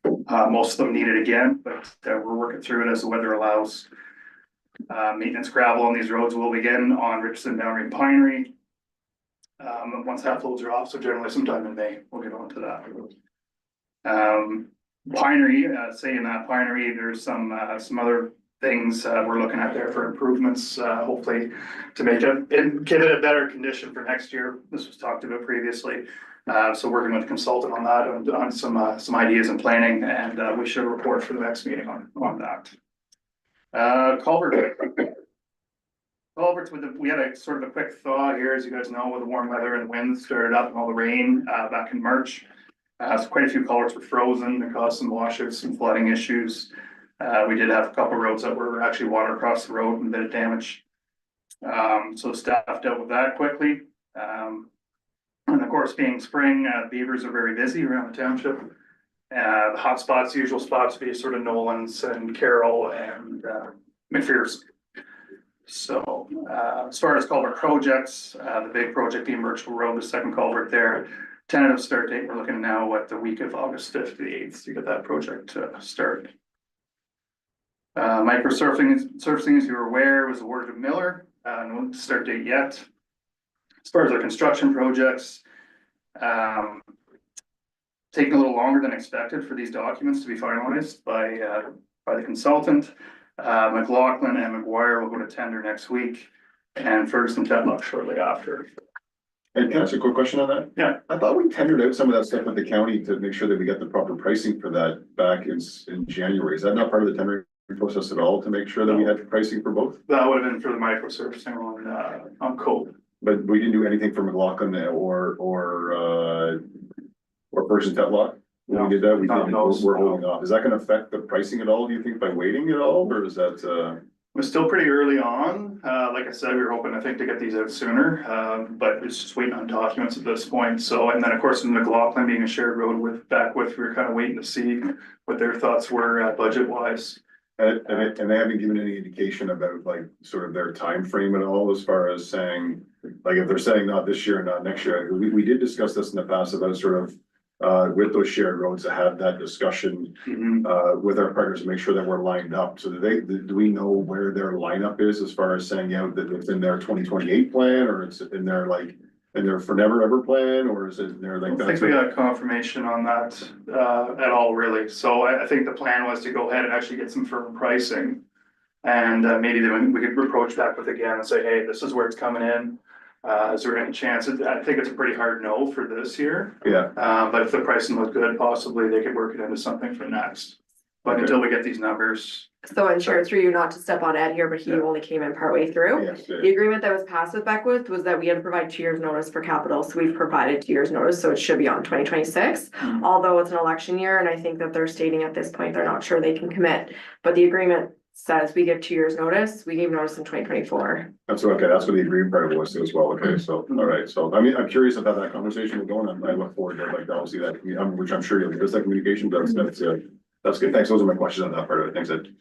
Most of them need it again, but we're working through it as the weather allows. Maintenance gravel on these roads will begin on Richardson, Boundary and Pinery. Once half loads are off, so generally sometime in May, we'll get on to that. Pinery, saying that Pinery, there's some other things we're looking at there for improvements, hopefully to make it and give it a better condition for next year. This was talked about previously. So working with a consultant on that and on some ideas and planning, and we should report for the next meeting on that. Culverts we had a sort of a quick thaw here, as you guys know, with the warm weather and the wind started up and all the rain back in March. So quite a few culverts were frozen and caused some washouts, some flooding issues. We did have a couple of roads that were actually water across the road and a bit of damage. So staff dealt with that quickly. And of course, being spring, beavers are very busy around the township. The hot spots, usual spots be sort of Nolan's and Carroll and McPherson. So as far as culvert projects, the big project being Birchville Road, the second culvert there, tentative start date, we're looking now at the week of August 5th to the 8th to get that project started. Microsurfacing, as you're aware, was awarded to Miller, no start date yet. As far as our construction projects, taking a little longer than expected for these documents to be finalized by the consultant. McLaughlin and McGuire will go to tender next week, and Ferguson Tetlock shortly after. And can I ask a quick question on that? Yeah. I thought we tendered out some of that stuff with the county to make sure that we get the proper pricing for that back in January. Is that not part of the tendering process at all to make sure that we had pricing for both? That would have been for the microsurfacing on Cove. But we didn't do anything for McLaughlin or Ferguson Tetlock? When we did that, we're holding off. Is that gonna affect the pricing at all, do you think, by waiting at all, or is that We're still pretty early on. Like I said, we were hoping, I think, to get these out sooner, but it's just waiting on documents at this point. So, and then of course, in McLaughlin being a shared road we were kind of waiting to see what their thoughts were budget wise. and they haven't given any indication about like sort of their time frame at all, as far as saying, like, if they're saying not this year and not next year. We did discuss this in the past about sort of with those shared roads, to have that discussion with our partners to make sure that we're lined up. So do we know where their lineup is as far as saying, that it's in their 2028 plan, or it's in their for never ever plan, or is it in their like? I don't think we got confirmation on that at all, really. So I think the plan was to go ahead and actually get some firm pricing. And maybe then we could approach back with again and say, hey, this is where it's coming in. Is there any chance? I think it's a pretty hard no for this year. Yeah. But if the pricing was good, possibly they could work it into something for next. But until we get these numbers. So I'm sure through you, not to step on Ed here, but he only came in partway through. Yes, The agreement that was passed with Beckwith was that we had to provide 2 years notice for capital, so we've provided 2 years notice, so it should be on 2026. Although it's an election year, and I think that they're stating at this point, they're not sure they can commit, but the agreement says we give 2 years notice. We gave notice in 2024. That's okay. That's what the agreement part was as well. Okay, so, all right. So, I mean, I'm curious about that conversation will go on. I look forward to like, obviously that, which I'm sure you'll give us that communication, but that's good. Thanks. Those are my questions on that part of it. Thanks, Ed.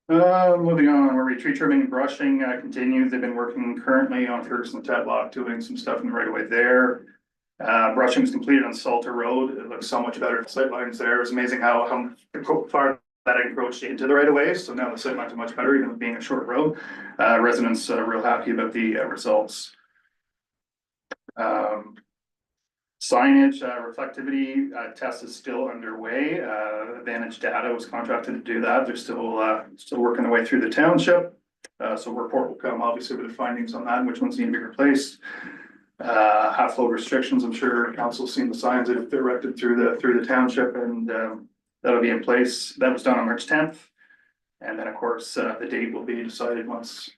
Moving on, where tree trimming and brushing continues. They've been working currently on Ferguson Tetlock, doing some stuff in the right of way there. Brushing was completed on Salter Road. It looks so much better. The sight lines there. It was amazing how far that encroached into the right of way. So now the sight lines are much better, even being a short road. Residents are real happy about the results. Signage reflectivity test is still underway. Advantage Data was contracted to do that. They're still working their way through the township. So a report will come obviously with the findings on that and which ones need to be replaced. Half load restrictions, I'm sure council's seen the signs that have been erected through the township, and that'll be in place. That was done on March 10th. And then of course, the date will be decided once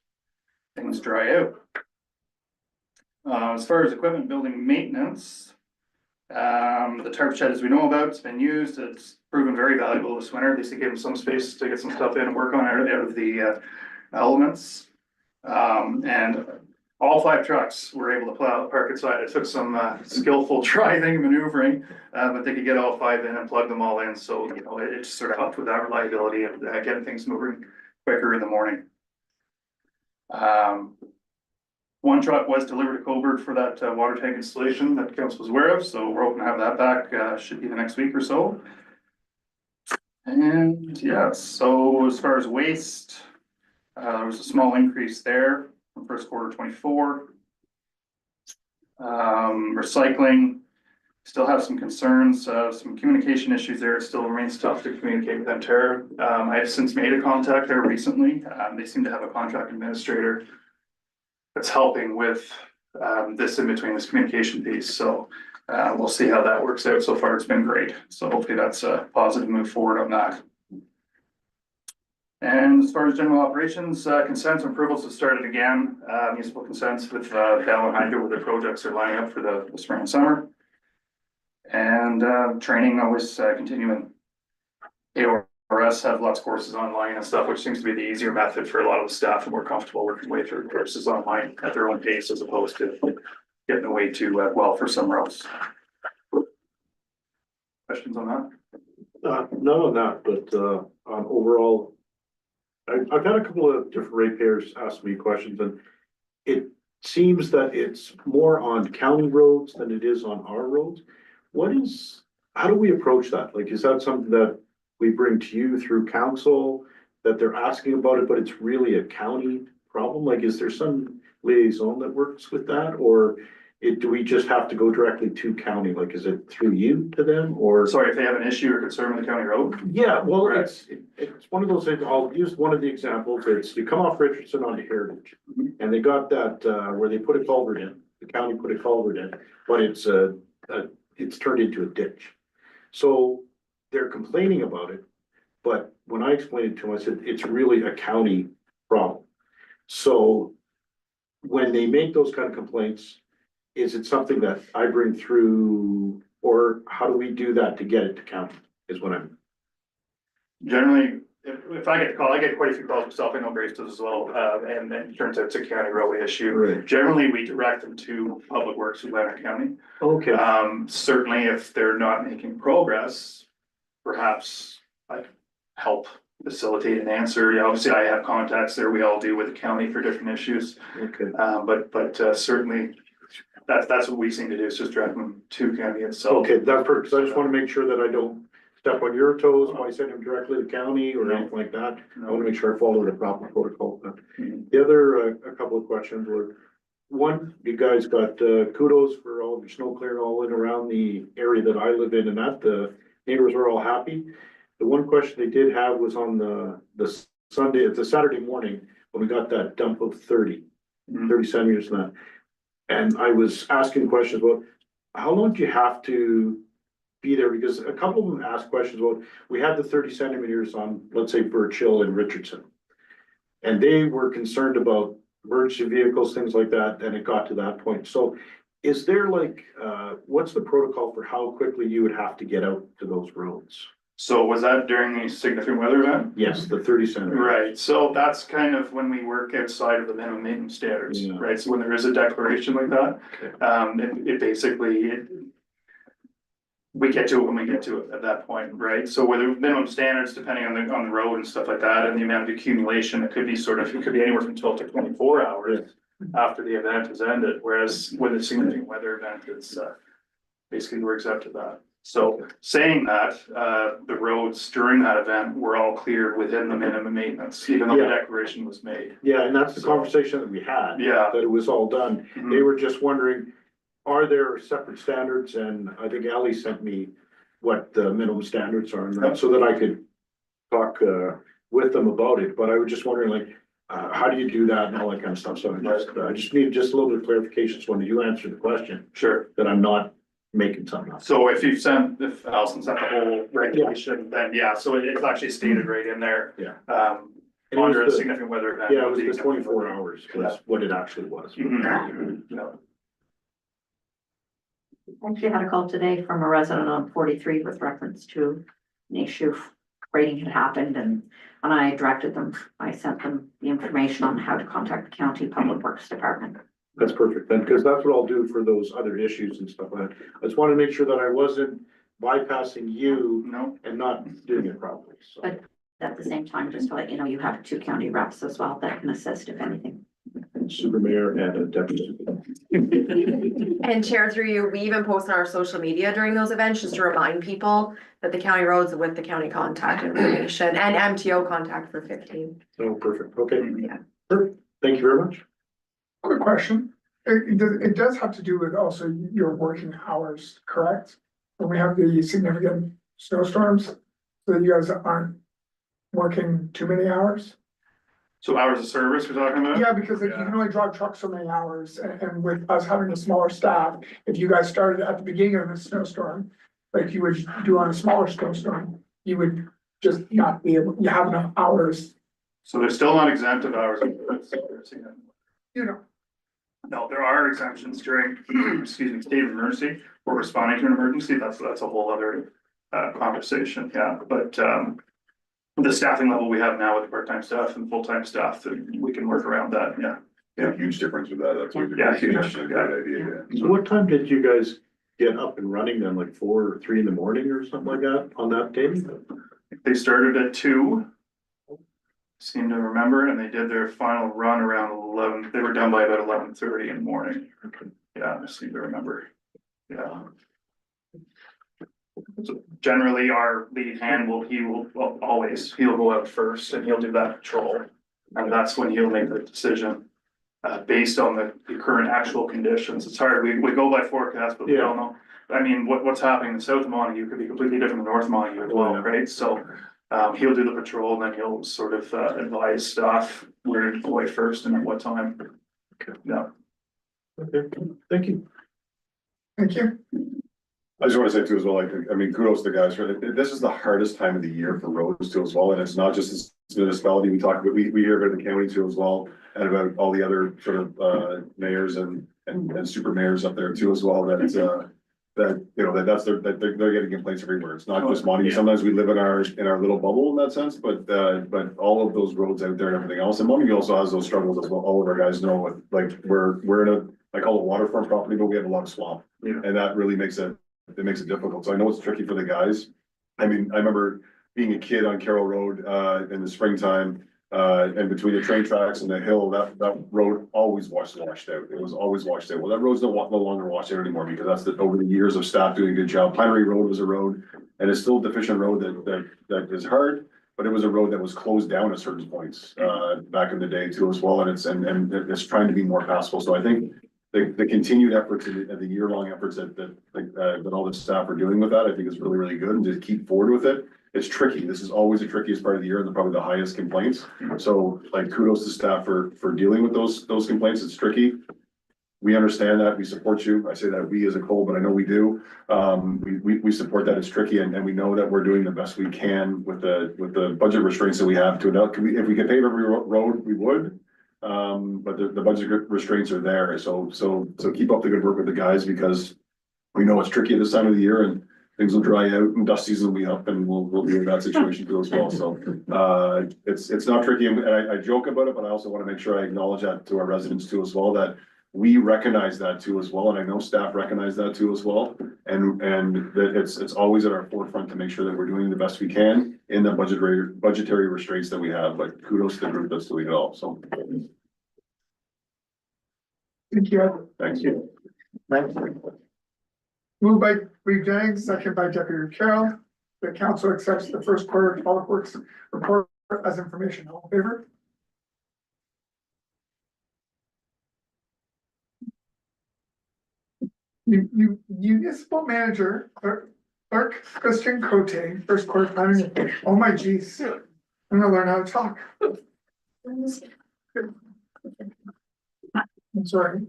things dry out. As far as equipment building maintenance, The tarp shed, as we know about, it's been used, it's proven very valuable this winter, at least it gave them some space to get some stuff in and work on out of the elements. And all 5 trucks were able to plow, park inside. It took some skillful driving and maneuvering, but they could get all 5 in and plug them all in. So, you know, it just sort of helped with that reliability and getting things moving quicker in the morning. One truck was delivered to Coburg for that water tank installation that the council was aware of, so we're hoping to have that back, should be the next week or so. And yeah, so as far as waste, there was a small increase there from first quarter 24. Recycling, still have some concerns, some communication issues there. It still remains tough to communicate with Ontario. I have since made a contact there recently. They seem to have a contract administrator that's helping with this in between, this communication piece. So we'll see how that works out. So far, it's been great. So hopefully that's a positive move forward on that. And as far as general operations, consents and approvals have started again. Municipal consents with Bell and Hydro, where their projects are lining up for the spring and summer. And training always continuing. AORS have lots of courses online and stuff, which seems to be the easier method for a lot of the staff and more comfortable working way through courses online at their own pace as opposed to getting away too well for somewhere else. Questions on that? Not on that, but on overall, I've had a couple of different ratepayers ask me questions, and it seems that it's more on county roads than it is on our roads. How do we approach that? Like, is that something that we bring to you through council, that they're asking about it, but it's really a county problem? Like, is there some liaison that works with that, or do we just have to go directly to county? Like, is it through you to them, or? Sorry, if they have an issue or concern with the county road? Yeah, well, Right. it's one of those things. I'll use one of the examples. It's you come off Richardson onto Heritage, and they got that where they put a culvert in. The county put a culvert in, but it's turned into a ditch. So they're complaining about it, but when I explained it to them, I said it's really a county problem. So when they make those kind of complaints, is it something that I bring through, or how do we do that to get it to county, is what I'm. Generally, if I get a call, I get quite a few calls myself. I know Grace does as well, and then it turns out it's a county roadway issue. Right. Generally, we direct them to Public Works in Leonard County. Okay. Certainly if they're not making progress, perhaps I help facilitate an answer. Yeah, obviously I have contacts there. We all do with the county for different issues. Okay. But certainly that's what we seem to do, is just direct them to county itself. Okay, that's perfect. So I just want to make sure that I don't step on your toes by sending them directly to county or anything like that. I want to make sure I follow the proper protocol. The other, a couple of questions were, one, you guys got kudos for all of your snow clearing all in around the area that I live in, and that the neighbors were all happy. The one question they did have was on the Sunday, the Saturday morning, when we got that dump of 30 centimeters and that. And I was asking questions about how long do you have to be there? Because a couple of them asked questions about, we had the 30 centimeters on, let's say, Birch Hill and Richardson. And they were concerned about emergency vehicles, things like that, and it got to that point. So is there like, what's the protocol for how quickly you would have to get out to those roads? So was that during the significant weather event? Yes, the 30 centimeters. Right, so that's kind of when we work outside of the minimum maintenance standards, Yeah. right? So when there is a declaration like that, Okay. it basically, we get to it when we get to it at that point, right? So whether minimum standards, depending on the road and stuff like that, and the amount of accumulation, it could be anywhere from 12 to 24 hours after the event has ended, whereas with a significant weather event, it's basically works up to that. So saying that, the roads during that event were all cleared within the minimum maintenance, even though the declaration was made. Yeah, and that's the conversation that we had. Yeah. That it was all done. They were just wondering, are there separate standards? And I think Ally sent me what the minimum standards are, and that, so that I could talk with them about it. But I was just wondering, like, how do you do that and all that kind of stuff? So I just need just a little bit of clarification. So when you answer the question, Sure. that I'm not making something up. So if Allison sent the whole regulation, then yeah, so it's actually stated right in there. Yeah. Under a And it was the- significant weather event. Yeah, it was the 24 hours was what it actually was. Mhm. Yeah. Actually had a call today from a resident on 43 with reference to an issue grading had happened and when I directed them, I sent them the information on how to contact the county public works department. That's perfect then, because that's what I'll do for those other issues and stuff like that. I just want to make sure that I wasn't bypassing you No, and not doing it properly, so. But at the same time, just to let you know, you have 2 county reps as well that can assist if anything. Super mayor and a deputy. And Chair, through you, we even post on our social media during those events just to remind people that the county roads with the county contact information and MTO contact for 15. Oh, perfect, okay. Yeah. Perfect. Thank you very much. Quick question. It does have to do with also your working hours, correct? When we have the significant snowstorms, so that you guys aren't working too many hours? so hours of service we're talking about? Yeah, because like, you can only drive trucks so many hours, and with us having a smaller staff, if you guys started at the beginning of a snowstorm, like you would do on a smaller snowstorm, you would just not be able, you have enough hours, So they're still not exempt of hours. you know. No, there are exemptions during, excuse me, state of emergency or responding to an emergency. That's a whole other conversation, yeah, but the staffing level we have now with the part-time staff and full-time staff, that we can work around that, yeah. Yeah, huge difference with that. That's. Yeah, huge. A good idea, yeah. So what time did you guys get up and running then, like 4 or 3 in the morning or something like that on that day? They started at 2. Seem to remember, and they did their final run around 11. They were done by about 11:30 in the morning. Yeah, I seem to remember. Yeah. So generally, our lead hand he'll go out first and he'll do that patrol. And that's when he'll make the decision, based on the current actual conditions. It's hard, we go by forecast, but we don't know. I mean, what's happening in South Montague could be completely different than North Montague as well, right? So, he'll do the patrol and then he'll sort of, advise staff where to deploy first and at what time. Yeah. Okay, thank you. Thank you. I just want to say too as well, like, I mean, kudos to the guys, for this is the hardest time of the year for roads too as well, and it's not just this municipality, we talk about, we hear about the county too as well, and about all the other sort of, mayors and super mayors up there too as well, that it's, that, you know, that they're getting complaints everywhere, it's not just Montague, sometimes we live in our little bubble in that sense, but all of those roads out there and everything else, and Montague also has those struggles as well, all of our guys know, with, like, we're in I call it waterfront property, but we have a lot of swamp. Yeah. And that really makes it difficult, so I know it's tricky for the guys. I mean, I remember being a kid on Carroll Road, in the springtime, and between the train tracks and the hill, that road always washed out. It was always washed out. Well, that road's no longer washed out anymore, because that's over the years of staff doing a good job. Pinery Road was a road, and it's still a deficient road that is hard, but it was a road that was closed down at certain points, back in the day too as well, and it's trying to be more passable, so I think the continued efforts and the year-long efforts that all the staff are doing with that, I think is really, really good, and to keep forward with it. It's tricky. This is always the trickiest part of the year and probably the highest complaints. So like kudos to staff for dealing with those complaints. It's tricky. We understand that. We support you. I say that we as a whole, but I know we do. We support that. It's tricky, and we know that we're doing the best we can with the budget restraints that we have to adapt. If we could pave every road, we would. But the budget restraints are there. So keep up the good work with the guys, because we know it's tricky at this time of the year, and things will dry out and dust season will be up, and we'll be in that situation too as well. So, it's not tricky, and I joke about it, but I also want to make sure I acknowledge that to our residents too as well, that we recognize that too as well. And I know staff recognize that too as well. And that it's always at our forefront to make sure that we're doing the best we can in the budgetary restraints that we have, but kudos to the group that's doing it all. So. Thank you. Thank you. Moved by Reeve Jennings, second by Deputy Carroll. The council accepts the first quarter public works report as information. All in favor? Municipal manager, clerk Christian Cote, first quarter planning. Oh my geez, I'm gonna learn how to talk. I'm sorry.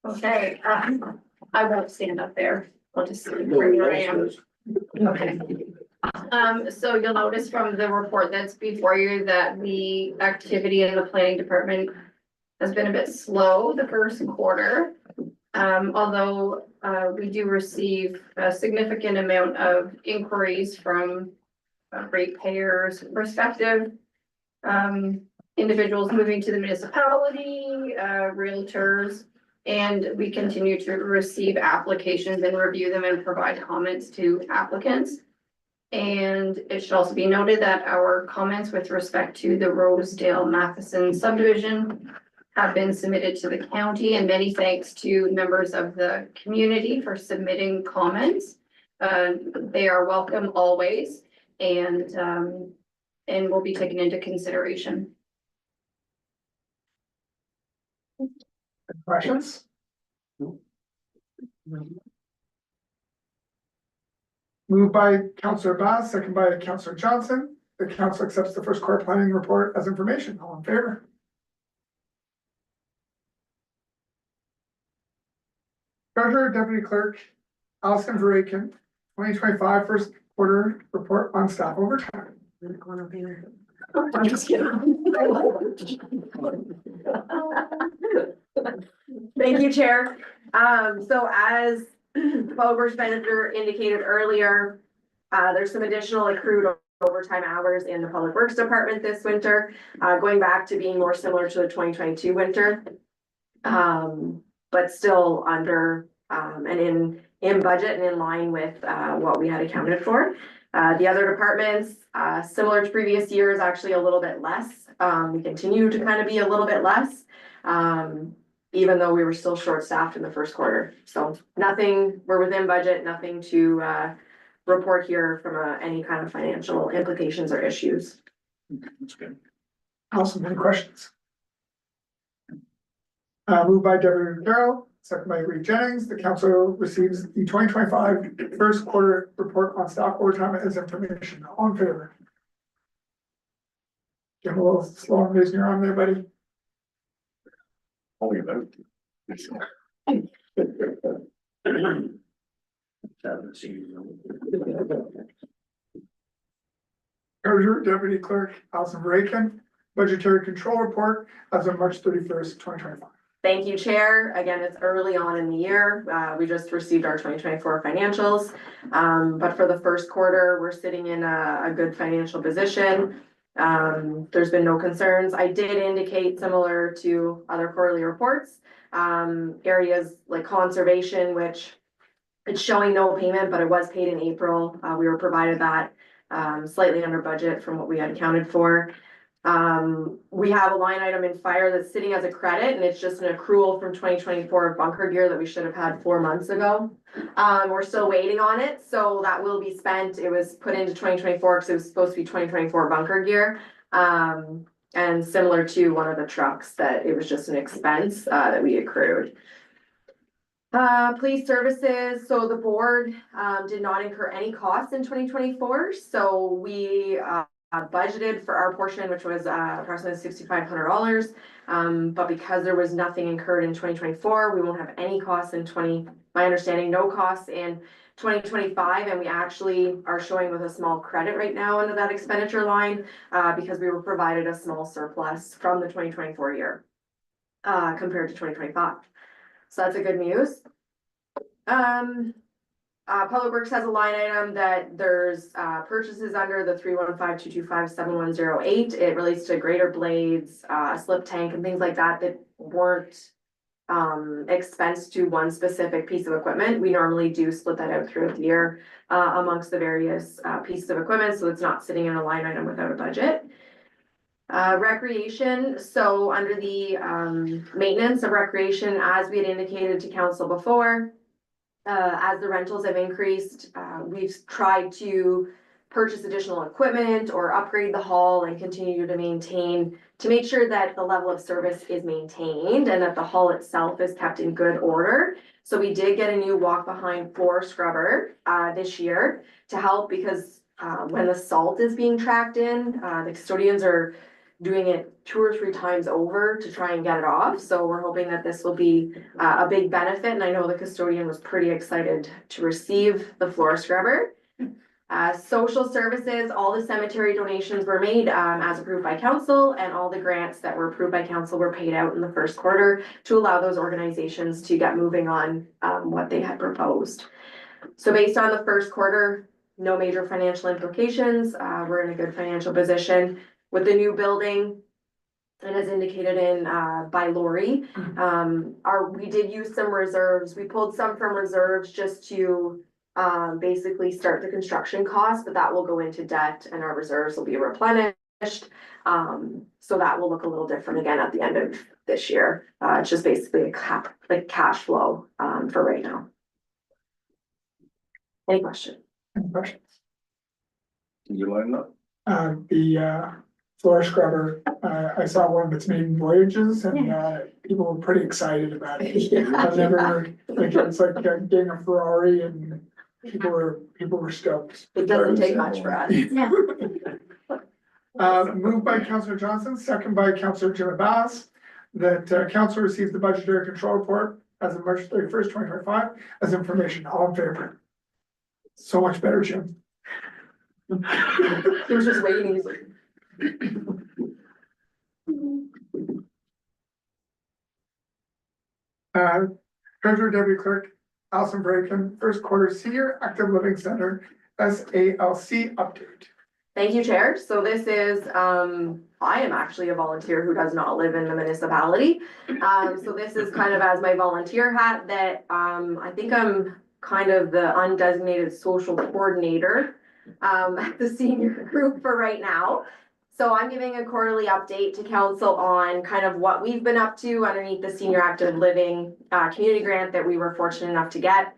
Okay, I won't stand up there. I'll just sit right where I am. Okay. So you'll notice from the report that's before you that the activity in the planning department has been a bit slow the first quarter. Although, we do receive a significant amount of inquiries from ratepayers perspective. Individuals moving to the municipality, realtors, and we continue to receive applications and review them and provide comments to applicants. And it should also be noted that our comments with respect to the Rosedale Matheson subdivision have been submitted to the county, and many thanks to members of the community for submitting comments. They are welcome always and will be taken into consideration. Questions? Moved by Councillor Bass, second by Councillor Johnson. The council accepts the first court planning report as information. All in favor? Treasurer Deputy Clerk Alison Verakin, 2025 first quarter report on staff overtime. I'm just kidding. Thank you, Chair. So as the Public Works Manager indicated earlier, there's some additional accrued overtime hours in the Public Works Department this winter, going back to being more similar to the 2022 winter. But still under, and in budget and in line with, what we had accounted for. The other departments, similar to previous years, actually a little bit less. We continue to kind of be a little bit less, even though we were still short-staffed in the first quarter. So nothing, we're within budget, nothing to report here from any kind of financial implications or issues. That's good. Awesome, any questions? Moved by Deputy Carroll, second by Reed Jennings. The council receives the 2025 first quarter report on staff overtime as information. All in favor? Get a little slow on raising your arm there, buddy. Only about. Haven't seen you. Treasurer Deputy Clerk Alison Verakin, budgetary control report as of March 31st, 2025. Thank you, Chair. Again, it's early on in the year. We just received our 2024 financials. But for the first quarter, we're sitting in a good financial position. There's been no concerns. I did indicate, similar to other quarterly reports, areas like conservation, which it's showing no payment, but it was paid in April. We were provided that slightly under budget from what we had accounted for. We have a line item in fire that's sitting as a credit, and it's just an accrual from 2024 bunker gear that we should have had 4 months ago. We're still waiting on it, so that will be spent. It was put into 2024 because it was supposed to be 2024 bunker gear. And similar to one of the trucks, that it was just an expense that we accrued. Police services, so the board did not incur any costs in 2024, so we budgeted for our portion, which was approximately $6,500. But because there was nothing incurred in 2024, we won't have any costs in my understanding, no costs in 2025. And we actually are showing with a small credit right now under that expenditure line because we were provided a small surplus from the 2024 year compared to 2025. So that's a good news. Public Works has a line item that there's purchases under the 315-225-7108. It relates to grater blades, slip tank and things like that that weren't expensed to one specific piece of equipment. We normally do split that out throughout the year amongst the various pieces of equipment, so it's not sitting in a line item without a budget. Recreation, so under the maintenance of recreation, as we had indicated to council before, as the rentals have increased, we've tried to purchase additional equipment or upgrade the hall and continue to maintain, to make sure that the level of service is maintained and that the hall itself is kept in good order. So we did get a new walk behind floor scrubber this year to help, because when the salt is being tracked in, the custodians are doing it 2 or 3 times over to try and get it off. So we're hoping that this will be a big benefit. And I know the custodian was pretty excited to receive the floor scrubber. Social services, all the cemetery donations were made, as approved by council, and all the grants that were approved by council were paid out in the first quarter to allow those organizations to get moving on, what they had proposed. So based on the first quarter, no major financial implications. We're in a good financial position with the new building. And as indicated in, by Lori, we did use some reserves. We pulled some from reserves just to basically start the construction costs, but that will go into debt and our reserves will be replenished. So that will look a little different again at the end of this year. It's just basically like cash flow, for right now. Any question? Any questions? You line up? The floor scrubber, I saw one of its maiden voyages and people were pretty excited about it. I've never, like, it's like getting a Ferrari and people were stoked. It doesn't take much for us. Yeah. Moved by Councillor Johnson, second by Councillor Jim Abbas, that council receives the budgetary control report as of March 31st, 2025, as information. All in favor? So much better, Jim. It was just waiting easy. Treasurer Deputy Clerk Alison Bracken, first quarter Senior Active Living Center, SALC update. Thank you, Chair. So this is, I am actually a volunteer who does not live in the municipality. So this is kind of as my volunteer hat that, I think I'm kind of the undesignated social coordinator, at the senior group for right now. So I'm giving a quarterly update to council on kind of what we've been up to underneath the Senior Active Living community grant that we were fortunate enough to get.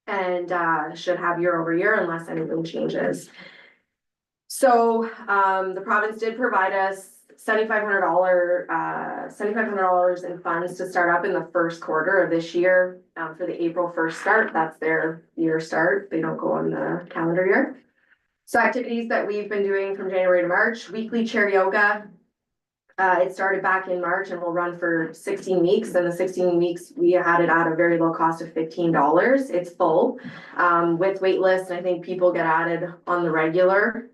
And should have year over year unless anything changes. So the province did provide us $7,500 in funds to start up in the first quarter of this year, for the April 1st start. That's their year start. They don't go on the calendar year. So activities that we've been doing from January to March, weekly chair yoga. It started back in March and will run for 16 weeks. And the 16 weeks, we had it at a very low cost of $15. It's full, with wait lists. And I think people get added on the regular,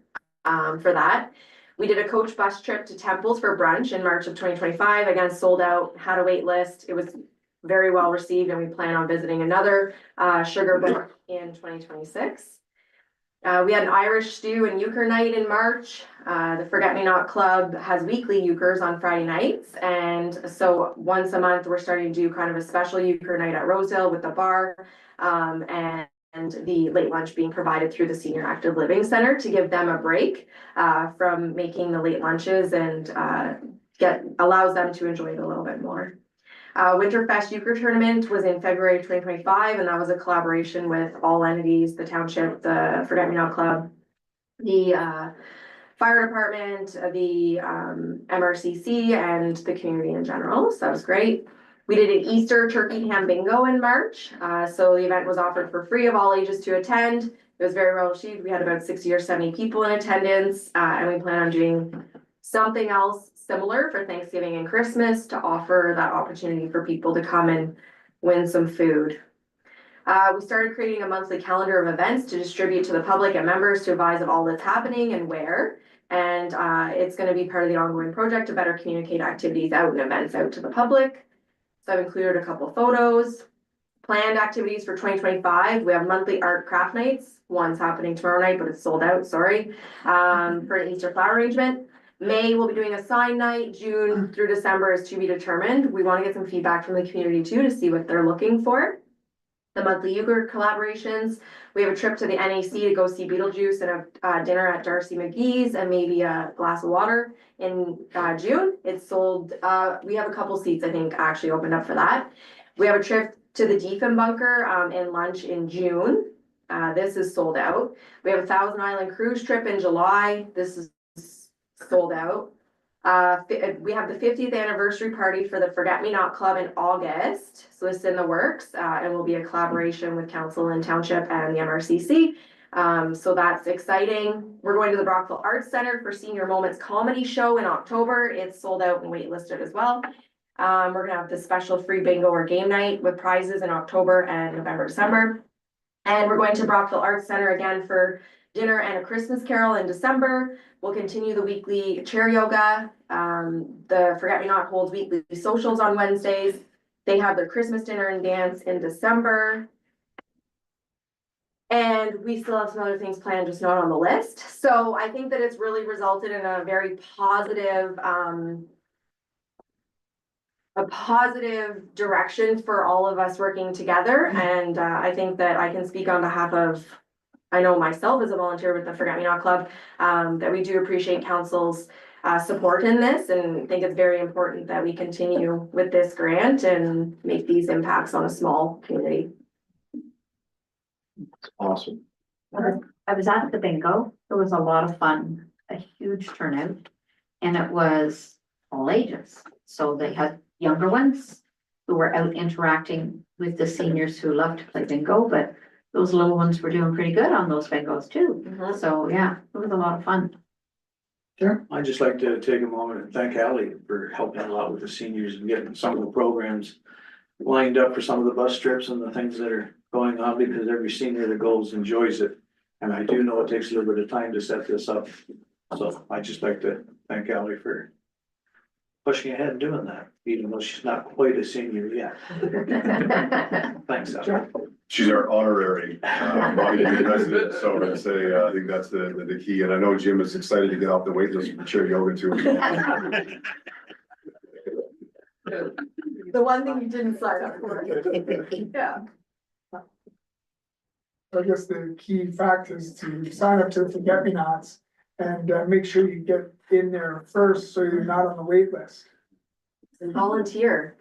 for that. We did a coach bus trip to Temples for brunch in March of 2025. Again, sold out, had a wait list. It was very well received and we plan on visiting another, sugar book in 2026. We had an Irish stew and euchre night in March. The Forget Me Not Club has weekly euchres on Friday nights. And so once a month, we're starting to do kind of a special euchre night at Rosedale with the bar, and the late lunch being provided through the Senior Active Living Center to give them a break from making the late lunches and allows them to enjoy it a little bit more. Winterfest Euchre Tournament was in February 2025, and that was a collaboration with all entities, the township, the Forget Me Not Club, the fire department, the MRCC, and the community in general. So that was great. We did an Easter turkey ham bingo in March. So the event was offered for free of all ages to attend. It was very well received. We had about 60 or 70 people in attendance, and we plan on doing something else similar for Thanksgiving and Christmas to offer that opportunity for people to come and win some food. We started creating a monthly calendar of events to distribute to the public and members to advise of all that's happening and where. And it's going to be part of the ongoing project to better communicate activities out and events out to the public. So I've included a couple photos. Planned activities for 2025. We have monthly art craft nights. One's happening tomorrow night, but it's sold out, sorry. For an Easter flower arrangement. May, we'll be doing a sign night. June through December is to be determined. We want to get some feedback from the community too to see what they're looking for. The monthly euchre collaborations. We have a trip to the NAC to go see Beetlejuice and a dinner at Darcy McGee's and maybe a glass of water in June. It's sold. We have a couple seats, I think, actually opened up for that. We have a trip to the Diefenbunker and lunch in June. This is sold out. We have a Thousand Island cruise trip in July. This is sold out. We have the 50th anniversary party for the Forget Me Not Club in August. So this is in the works, and will be a collaboration with Council and Township and the MRCC. So that's exciting. We're going to the Brockville Arts Center for Senior Moments Comedy Show in October. It's sold out and waitlisted as well. We're gonna have the special free bingo or game night with prizes in October and November, December. And we're going to Brockville Arts Center again for dinner and a Christmas carol in December. We'll continue the weekly chair yoga. The Forget Me Not holds weekly socials on Wednesdays. They have their Christmas dinner and dance in December. And we still have some other things planned, just not on the list. So I think that it's really resulted in a very positive, a positive direction for all of us working together. And I think that I can speak on behalf of, I know myself as a volunteer with the Forget Me Not Club, that we do appreciate council's support in this, and think it's very important that we continue with this grant and make these impacts on a small community. Awesome. I was at the bingo. It was a lot of fun, a huge turnout. And it was all ages. So they had younger ones who were out interacting with the seniors who loved to play bingo, but those little ones were doing pretty good on those bingos too. So yeah, it was a lot of fun. Sure. I'd just like to take a moment and thank Ally for helping a lot with the seniors and getting some of the programs lined up for some of the bus trips and the things that are going on, because every senior that goes enjoys it. And I do know it takes a little bit of time to set this up. So I'd just like to thank Ally for pushing ahead and doing that, even though she's not quite a senior yet. Thanks, Ally. She's our honorary, Montego resident, so I'd say, I think that's the key, and I know Jim is excited to get off the wait list for chair yoga too. The one thing you didn't sign up for. Yeah. I guess the key fact is to sign up to the Forget Me Nots and make sure you get in there first, so you're not on the wait list. And volunteer.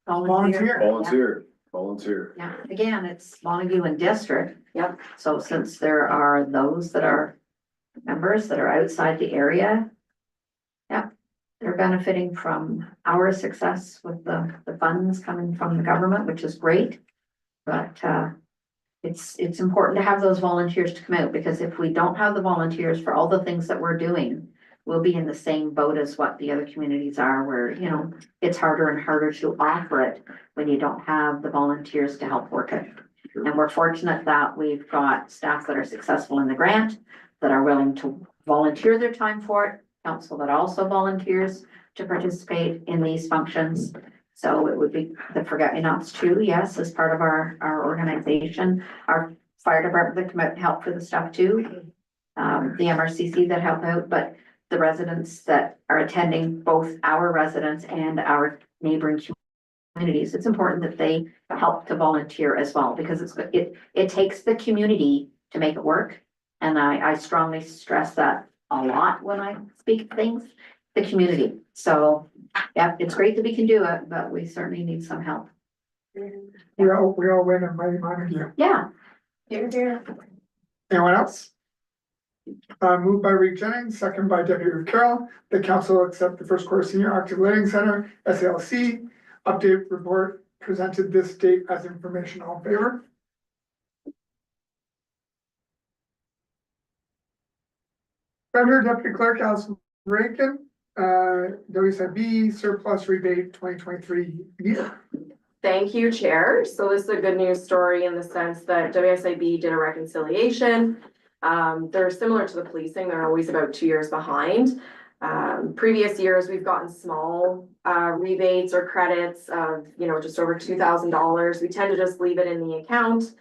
Volunteer. Volunteer. Yeah, again, it's Montague and District. Yep. So since there are those that are members that are outside the area. Yep, they're benefiting from our success with the funds coming from the government, which is great. But it's important to have those volunteers to come out, because if we don't have the volunteers for all the things that we're doing, we'll be in the same boat as what the other communities are, where, you know, it's harder and harder to offer it when you don't have the volunteers to help work it. And we're fortunate that we've got staff that are successful in the grant, that are willing to volunteer their time for it, council that also volunteers to participate in these functions. So it would be the Forget Me Nots too, yes, as part of our organization, our fire department that come out and help for the stuff too. The MRCC that help out, but the residents that are attending, both our residents and our neighboring communities, it's important that they help to volunteer as well, because it takes the community to make it work. And I strongly stress that a lot when I speak things, the community. So, yeah, it's great that we can do it, but we certainly need some help. We all win in Mighty Montague. Yeah. Anyone else? Moved by Reed Jennings, second by Deputy Carroll, the council accept the First Quarter Senior Active Living Center, SALC, update report presented this date as information. All in favor? Treasurer Deputy Clerk Allison Rankin, WSIB surplus rebate 2023 year. Thank you, Chair. So this is a good news story in the sense that WSIB did a reconciliation. They're similar to the policing. They're always about 2 years behind. Previous years, we've gotten small rebates or credits of, just over $2,000. We tend to just leave it in the account.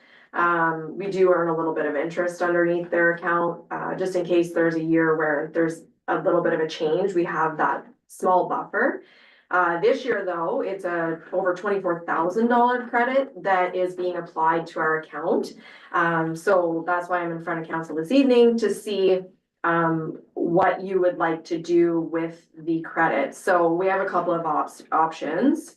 We do earn a little bit of interest underneath their account, just in case there's a year where there's a little bit of a change. We have that small buffer. This year, though, it's a over $24,000 credit that is being applied to our account. So that's why I'm in front of council this evening to see what you would like to do with the credit. So we have a couple of options.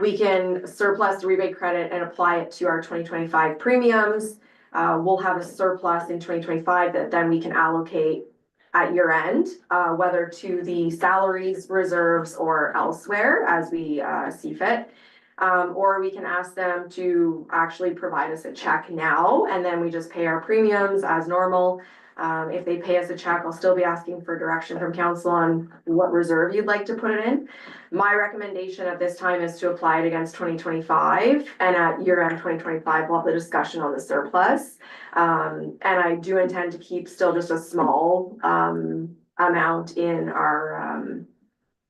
We can surplus the rebate credit and apply it to our 2025 premiums. We'll have a surplus in 2025 that then we can allocate at year end, whether to the salaries, reserves, or elsewhere as we see fit. Or we can ask them to actually provide us a check now, and then we just pay our premiums as normal. If they pay us a check, I'll still be asking for direction from council on what reserve you'd like to put it in. My recommendation at this time is to apply it against 2025, and at year end 2025, we'll have the discussion on the surplus. And I do intend to keep still just a small amount in our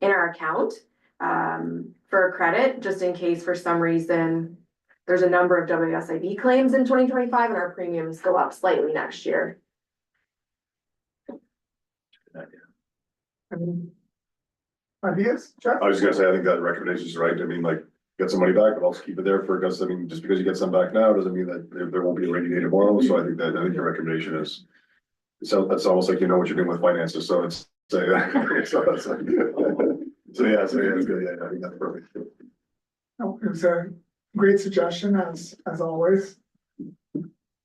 account for credit, just in case for some reason there's a number of WSIB claims in 2025 and our premiums go up slightly next year. Ideas, Jeff? I was just gonna say, I think that recommendation is right. I mean, like, get some money back, but also keep it there for, because I mean, just because you get some back now, doesn't mean that there won't be a rainy day tomorrow. So I think your recommendation is. So that's almost like you know what you're doing with finances, so it's, so yeah, it's like, so yeah, it's good, yeah, I think that's perfect. No, it was a great suggestion as always.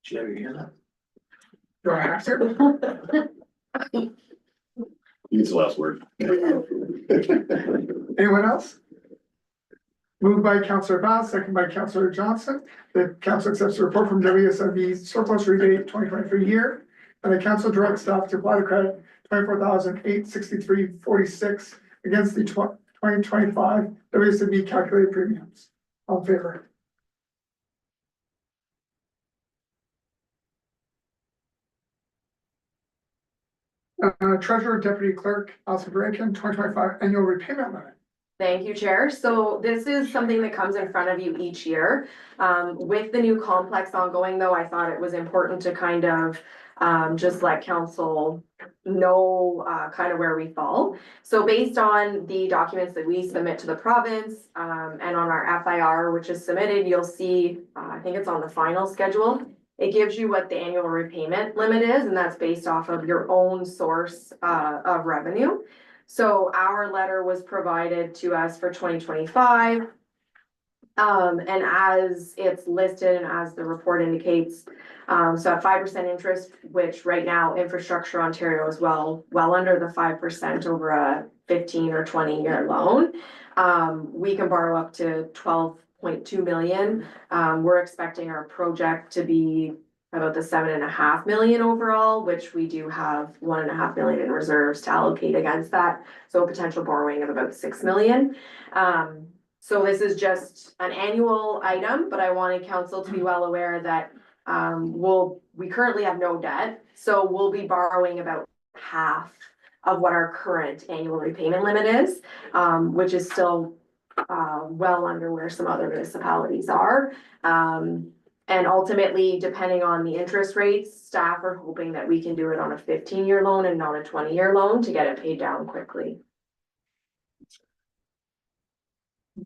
Jerry, you know? Do I have to? He gets the last word. Anyone else? Moved by Councillor Bass, second by Councillor Johnson, the council accepts the report from WSIB surplus rebate 2023 year. And the council directs staff to apply the credit 24,863.46 against the 2025 WSIB calculated premiums. All in favor? Treasurer Deputy Clerk Alison Bracken, 2025 annual repayment limit. Thank you, Chair. So this is something that comes in front of you each year. With the new complex ongoing though, I thought it was important to kind of just let council know kind of where we fall. So based on the documents that we submit to the province and on our FIR, which is submitted, you'll see, I think it's on the final schedule. It gives you what the annual repayment limit is, and that's based off of your own source of revenue. So our letter was provided to us for 2025. And as it's listed and as the report indicates, so at 5% interest, which right now Infrastructure Ontario is well under the 5% over a 15 or 20-year loan. We can borrow up to 12.2 million. We're expecting our project to be about the 7.5 million overall, which we do have 1.5 million in reserves to allocate against that. So a potential borrowing of about 6 million. So this is just an annual item, but I wanted council to be well aware that we currently have no debt. So we'll be borrowing about half of what our current annual repayment limit is, which is still well under where some other municipalities are. And ultimately, depending on the interest rates, staff are hoping that we can do it on a 15-year loan and not a 20-year loan to get it paid down quickly.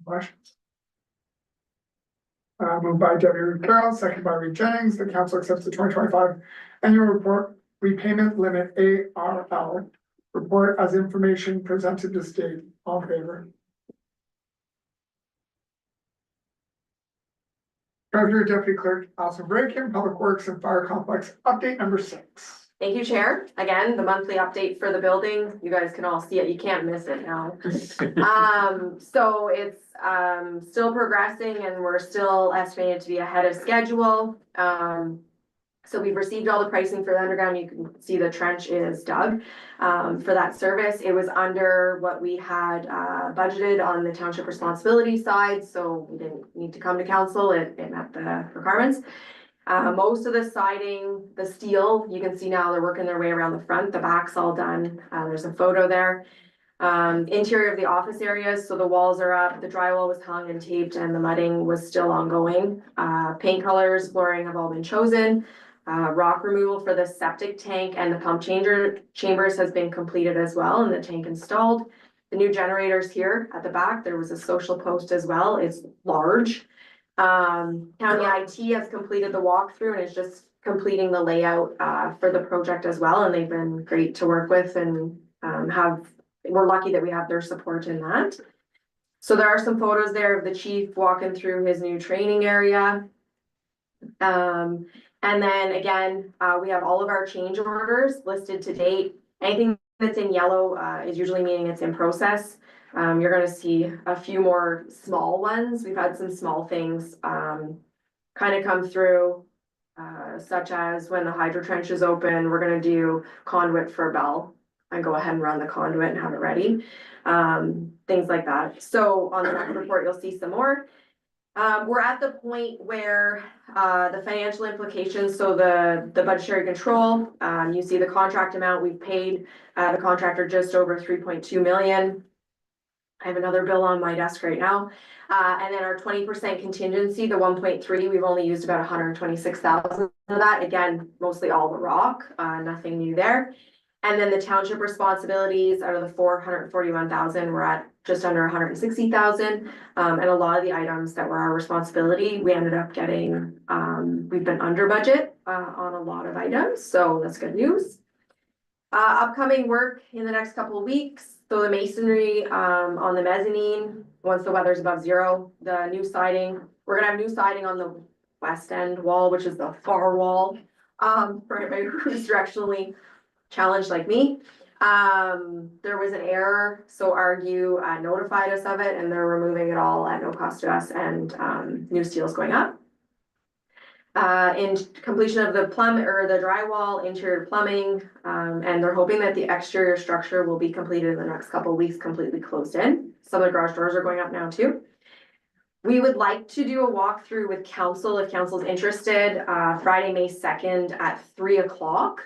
Questions? Moved by Deputy Carroll, second by Reed Jennings, the council accepts the 2025 annual report repayment limit ARL report as information presented this date. All in favor? Treasurer Deputy Clerk Alison Bracken, Public Works and Fire Complex update number 6. Thank you, Chair. Again, the monthly update for the building. You guys can all see it. You can't miss it now. So it's still progressing and we're still estimated to be ahead of schedule. So we've received all the pricing for the underground. You can see the trench is dug for that service. It was under what we had budgeted on the township responsibility side, so we didn't need to come to council. It met the requirements. Most of the siding, the steel, you can see now they're working their way around the front. The back's all done. There's a photo there. Interior of the office areas, so the walls are up, the drywall was hung and taped, and the mudding was still ongoing. Paint colors, flooring have all been chosen. Rock removal for the septic tank and the pump chambers has been completed as well, and the tank installed. The new generators here at the back, there was a social post as well. It's large. County IT has completed the walkthrough and is just completing the layout for the project as well, and they've been great to work with, and we're lucky that we have their support in that. So there are some photos there of the chief walking through his new training area. And then again, we have all of our change orders listed to date. Anything that's in yellow is usually meaning it's in process. You're gonna see a few more small ones. We've had some small things kind of come through. such as when the hydro trench is open, we're gonna do conduit for Bell and go ahead and run the conduit and have it ready. Things like that. So on the next report, you'll see some more. We're at the point where, the financial implications, so the budgetary control, you see the contract amount we've paid, the contractor just over 3.2 million. I have another bill on my desk right now. And then our 20% contingency, the 1.3, we've only used about 126,000 of that. Again, mostly all the rock, nothing new there. And then the township responsibilities out of the 441,000, we're at just under 160,000. And a lot of the items that were our responsibility, we ended up getting, we've been under budget, on a lot of items, so that's good news. Upcoming work in the next couple of weeks. So the masonry, on the mezzanine, once the weather's above zero, the new siding, we're gonna have new siding on the west end wall, which is the far wall. For anybody who's directionally challenged like me. There was an error, so Argue notified us of it, and they're removing it all at no cost to us, and new steel's going up. In completion of the drywall, interior plumbing, and they're hoping that the exterior structure will be completed in the next couple of weeks, completely closed in. Some of the garage doors are going up now too. We would like to do a walkthrough with council, if council's interested, Friday, May 2nd at 3 o'clock.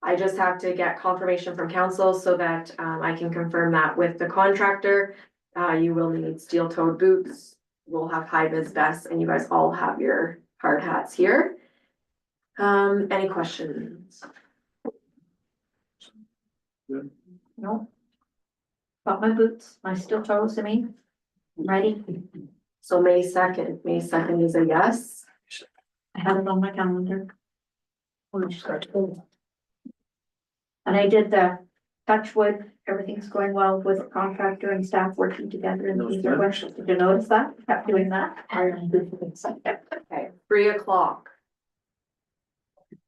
I just have to get confirmation from council so that I can confirm that with the contractor. You will need steel-toed boots. We'll have high vis vests, and you guys all have your hard hats here. Any questions? No. Got my boots, my steel toes, I mean, ready. So May 2nd is a yes. I have it on my calendar. We'll just start to go. And I did the touch wood, everything's going well with contractor and staff working together in these questions. Did you notice that? Kept doing that. I am good for this. Okay, 3 o'clock.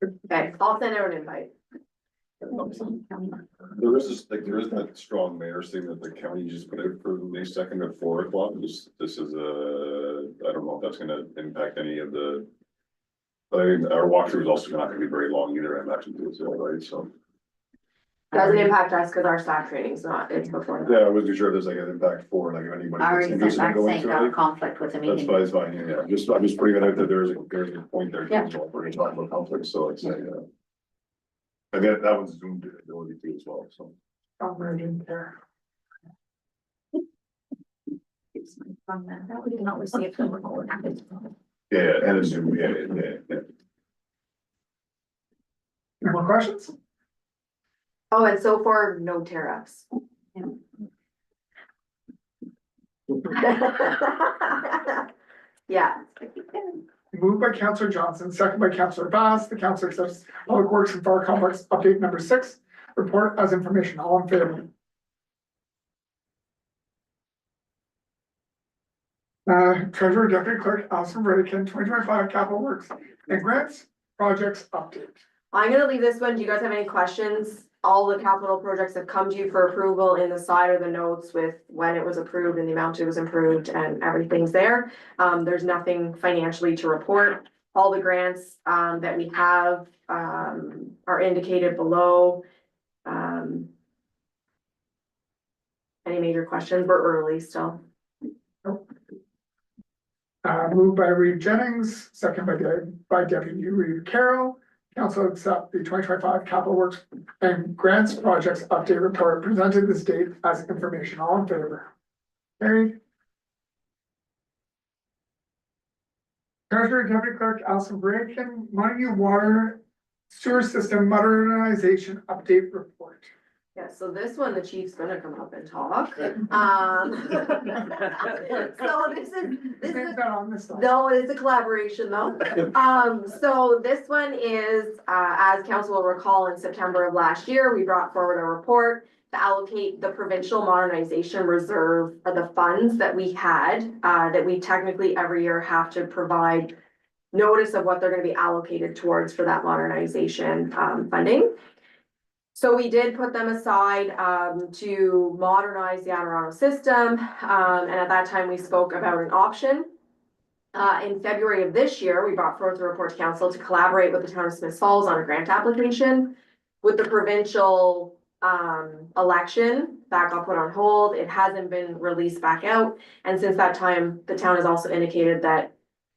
Okay, I'll send out an invite. There is this, like, there is that strong mayor's thing that the county just put out for May 2nd at 4 o'clock. This is I don't know if that's gonna impact any of the. But I mean, our walkthrough is also not gonna be very long either, I imagine, too, so, right, so. Doesn't impact us because our staff training's not, it's before. Yeah, I wasn't sure if there's like an impact for, like, if anybody. I that's already sent interested in back going saying through no it. conflict with the That's meeting. fine, it's fine, yeah, I'm just putting it out that there's a point there. Yeah. We're gonna talk about conflict, so it's and that one's Zoom ability too as well, so. I'm ready there. That we can always see if the record happens. Yeah, and it's Zoom, yeah. Any more questions? Oh, and so far, no tear-ups. Yeah. Moved by Councillor Johnson, second by Councillor Bass, the council accepts Public Works and Fire Complex update number 6, report as information, all in favor. Treasurer Deputy Clerk Alison Bredican, 2025 Capital Works and Grants Projects Update. I'm gonna leave this one. Do you guys have any questions? All the capital projects have come to you for approval in the side of the notes with when it was approved and the amount it was approved and everything's there. There's nothing financially to report. All the grants that we have are indicated below. Any major questions? We're early still. Moved by Reed Jennings, second by Deputy Reed Carroll. Council accept the 2025 Capital Works and Grants Projects Update Report presented this date as information. All in favor? Carried. Treasurer Deputy Clerk Alison Bredican, Montague Water Sewer System Modernization Update Report. Yeah, so this one, the chief's gonna come up and talk. So this is Not on this slide. no, it's a collaboration though. So this one is, as council will recall, in September of last year, we brought forward a report to allocate the provincial modernization reserve of the funds that we had, that we technically every year have to provide notice of what they're gonna be allocated towards for that modernization, funding. So we did put them aside to modernize the Adirondacks system, and at that time we spoke about an option. In February of this year, we brought forth a report to council to collaborate with the town of Smith Falls on a grant application. With the provincial election, that got put on hold. It hasn't been released back out. And since that time, the town has also indicated that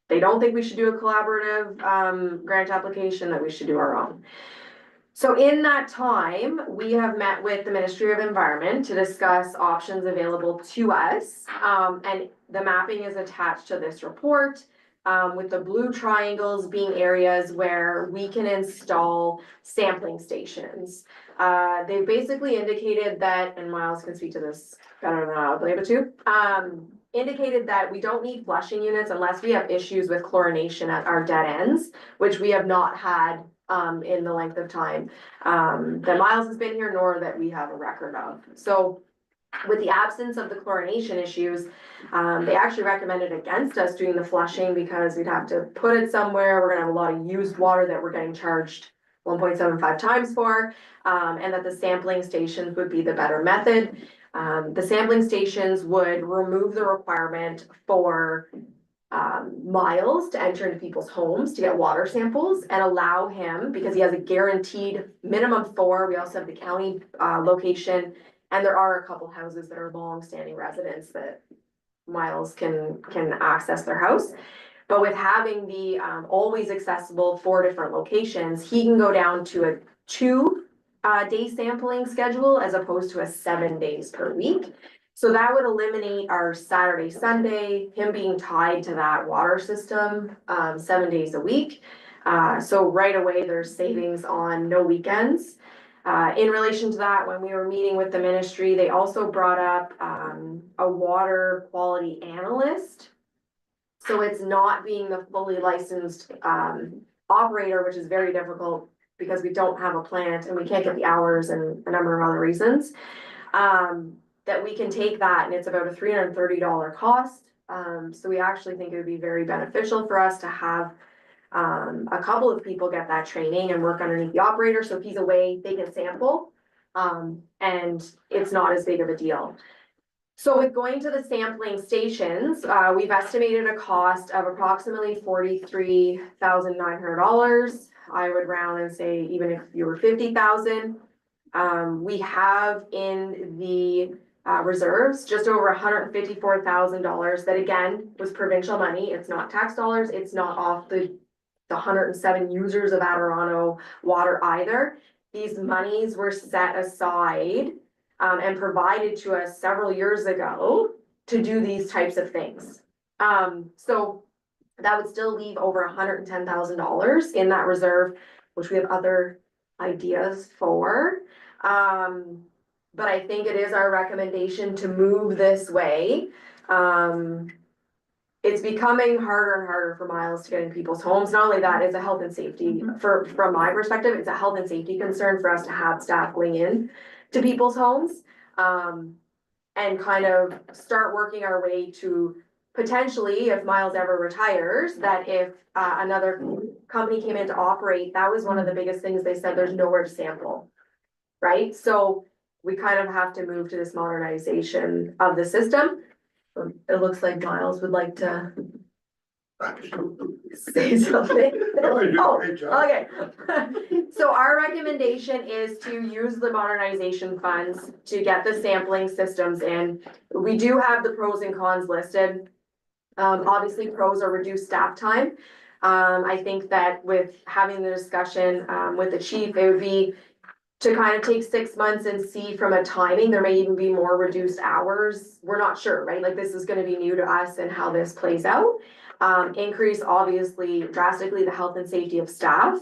they don't think we should do a collaborative grant application, that we should do our own. So in that time, we have met with the Ministry of Environment to discuss options available to us. And the mapping is attached to this report, with the blue triangles being areas where we can install sampling stations. They've basically indicated that, and Miles can speak to this better than I'll be able to, indicated that we don't need flushing units unless we have issues with chlorination at our dead ends, which we have not had in the length of time that Miles has been here, nor that we have a record of. So with the absence of the chlorination issues, they actually recommended against us doing the flushing because we'd have to put it somewhere. We're gonna have a lot of used water that we're getting charged 1.75 times for, and that the sampling stations would be the better method. The sampling stations would remove the requirement for Miles to enter into people's homes to get water samples and allow him, because he has a guaranteed minimum 4. We also have the county location, and there are a couple houses that are long-standing residents that Miles can access their house. But with having the always accessible 4 different locations, he can go down to a 2-day sampling schedule as opposed to a 7 days per week. So that would eliminate our Saturday, Sunday, him being tied to that water system 7 days a week. So right away, there's savings on no weekends. In relation to that, when we were meeting with the ministry, they also brought up a water quality analyst. So it's not being the fully licensed operator, which is very difficult because we don't have a plant and we can't get the hours and a number of other reasons. That we can take that, and it's about a $330 cost. So we actually think it would be very beneficial for us to have a couple of people get that training and work underneath the operator. So if he's away, they can sample, and it's not as big of a deal. So with going to the sampling stations, we've estimated a cost of approximately $43,900. I would round and say, even if you were 50,000, we have in the reserves just over $154,000 that again was provincial money. It's not tax dollars. It's not off the 107 users of Adirano water either. These monies were set aside and provided to us several years ago to do these types of things. So that would still leave over $110,000 in that reserve, which we have other ideas for. But I think it is our recommendation to move this way. It's becoming harder and harder for Miles to get in people's homes. Not only that, it's a health and safety, from my perspective, it's a health and safety concern for us to have staff going in to people's homes. And kind of start working our way to potentially, if Miles ever retires, that if another company came in to operate, that was one of the biggest things they said, there's nowhere to sample. Right? So we kind of have to move to this modernization of the system. It looks like Miles would like to say something. Oh, okay. So our recommendation is to use the modernization funds to get the sampling systems in. We do have the pros and cons listed. Obviously, pros are reduced staff time. I think that with having the discussion with the chief, it would be to kind of take 6 months and see from a timing, there may even be more reduced hours. We're not sure, right? Like this is going to be new to us and how this plays out. Increase obviously drastically the health and safety of staff.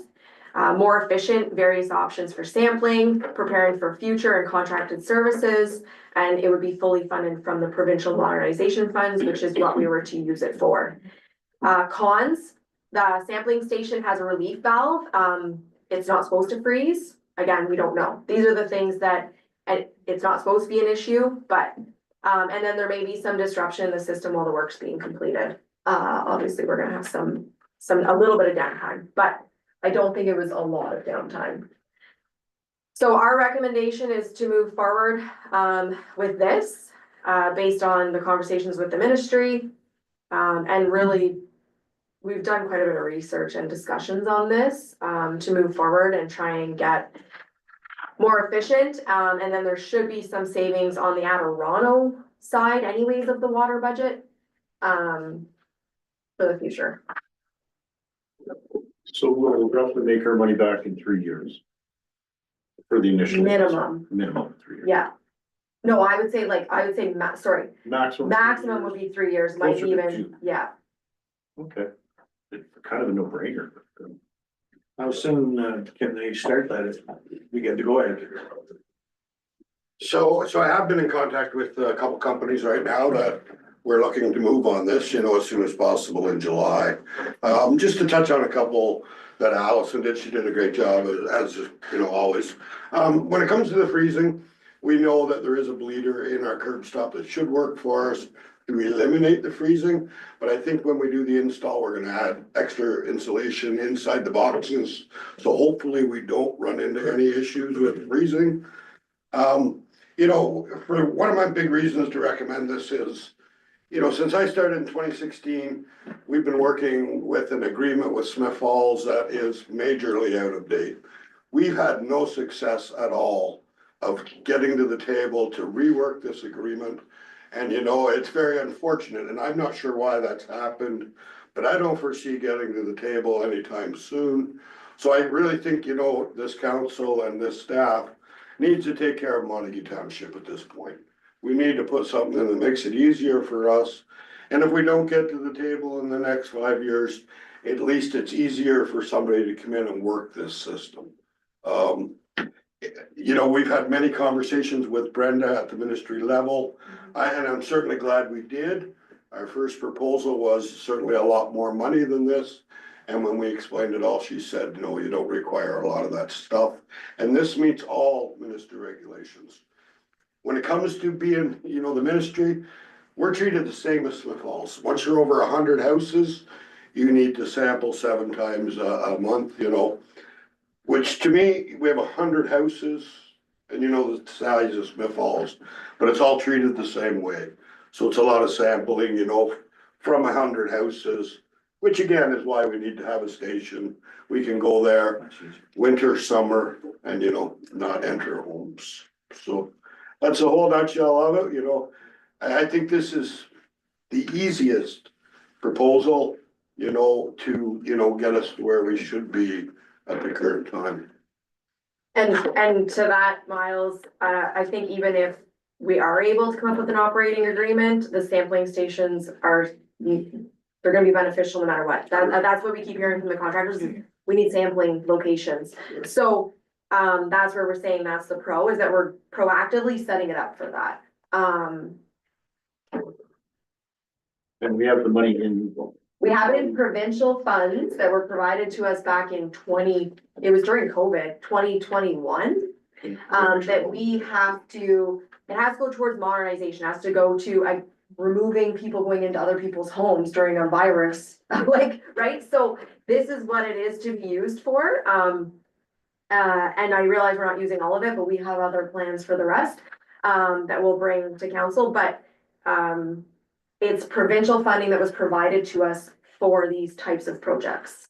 More efficient, various options for sampling, preparing for future and contracted services, and it would be fully funded from the provincial modernization funds, which is what we were to use it for. Cons, the sampling station has a relief valve. It's not supposed to freeze. Again, we don't know. These are the things that, and it's not supposed to be an issue, but, and then there may be some disruption in the system while the work's being completed. Obviously, we're gonna have a little bit of downtime, but I don't think it was a lot of downtime. So our recommendation is to move forward with this based on the conversations with the ministry and really we've done quite a bit of research and discussions on this, to move forward and try and get more efficient, and then there should be some savings on the Adirano side anyways of the water budget, for the future. So we'll roughly make our money back in 3 years. For the initial. Minimum. Minimum 3 years. Yeah. No, I would say Maximum. maximum would be 3 years, might Closer to even, 2. yeah. Okay. It's kind of a no-brainer. How soon can they start that? If we get to go ahead. So I have been in contact with a couple companies right now that we're looking to move on this, you know, as soon as possible in July. Just to touch on a couple that Allison did, she did a great job as you know, always. When it comes to the freezing, we know that there is a bleeder in our curb stop that should work for us to eliminate the freezing. But I think when we do the install, we're gonna add extra insulation inside the boxes. So hopefully we don't run into any issues with freezing. You know, for one of my big reasons to recommend this is, you know, since I started in 2016, we've been working with an agreement with Smith Falls that is majorly out of date. We've had no success at all of getting to the table to rework this agreement. And you know, it's very unfortunate, and I'm not sure why that's happened, but I don't foresee getting to the table anytime soon. So I really think, you know, this council and this staff needs to take care of Montague Township at this point. We need to put something in that makes it easier for us. And if we don't get to the table in the next 5 years, at least it's easier for somebody to come in and work this system. You know, we've had many conversations with Brenda at the ministry level, and I'm certainly glad we did. Our first proposal was certainly a lot more money than this. And when we explained it all, she said, no, you don't require a lot of that stuff. And this meets all ministry regulations. When it comes to being, you know, the ministry, we're treated the same as Smith Falls. Once you're over 100 houses, you need to sample 7 times a month, you know. Which to me, we have 100 houses and you know the size of Smith Falls, but it's all treated the same way. So it's a lot of sampling, you know, from 100 houses, which again is why we need to have a station. We can go there winter, summer, and you know, not enter homes. So that's a whole nutshell of it, you know. I think this is the easiest proposal, you know, to, you know, get us to where we should be at the current time. And to that, Miles, I think even if we are able to come up with an operating agreement, the sampling stations are, they're gonna be beneficial no matter what. That's what we keep hearing from the contractors. We need sampling locations. So, that's where we're saying that's the pro, is that we're proactively setting it up for that. And we have the money in. We have it in provincial funds that were provided to us back in it was during COVID, 2021. That we have to, it has to go towards modernization, has to go to removing people going into other people's homes during a virus, like, right? So this is what it is to be used for. And I realize we're not using all of it, but we have other plans for the rest, that we'll bring to council, but, it's provincial funding that was provided to us for these types of projects.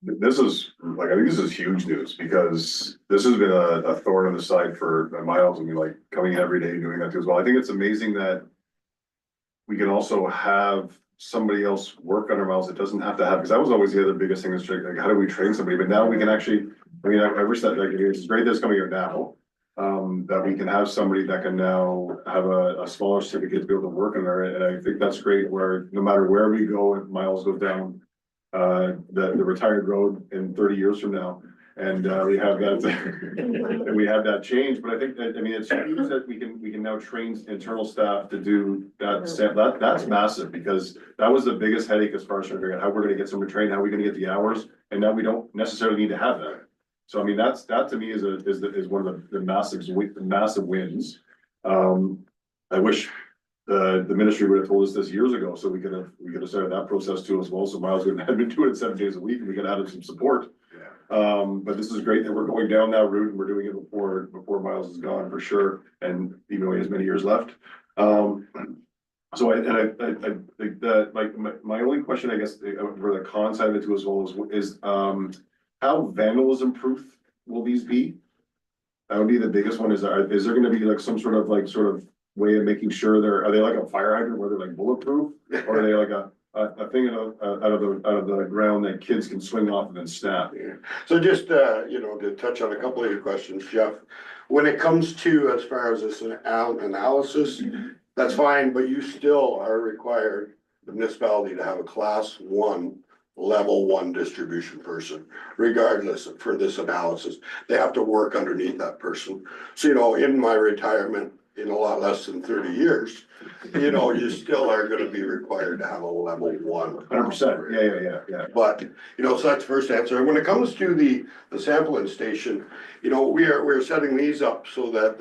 This is, like, I think this is huge news, because this has been a thorn in the side for Miles, and we like coming in every day doing that too as well. I think it's amazing that we can also have somebody else work under Miles. It doesn't have to have, because that was always the other biggest thing, is like, how do we train somebody? But now we can actually, I mean, I wish that, like, it's great that it's coming out now. That we can have somebody that can now have a smaller certificate to be able to work in there, and I think that's great, where no matter where we go, if Miles goes down the retired road in 30 years from now, and we have that and we have that change. But I think that, I mean, it's huge that we can now train internal staff to do that. That's massive, because that was the biggest headache as far as trying to figure out how we're gonna get someone trained, how are we gonna get the hours, and now we don't necessarily need to have that. So I mean, that to me is one of the massive wins. I wish the ministry would have told us this years ago, so we could have started that process too as well. So Miles would have been doing it 7 days a week, and we could have added some support. Yeah. But this is great that we're going down that route, and we're doing it before Miles is gone for sure, and even though he has many years left. So I think that, like, my only question, I guess, for the con side of it too as well is, how vandalism proof will these be? That would be the biggest one, is there gonna be like some sort of way of making sure are they like a fire hydrant where they're like bulletproof? Or are they like a thing out of the ground that kids can swing off of and snap? Yeah. So just, to touch on a couple of your questions, Jeff, when it comes to, as far as this analysis, that's fine, but you still are required, the municipality, to have a class 1, level 1 distribution person, regardless for this analysis. They have to work underneath that person. So, in my retirement, in a lot less than 30 years, you still are gonna be required to have a level 1. 100%, yeah. But, so that's the first answer. And when it comes to the sampling station, we're setting these up so that,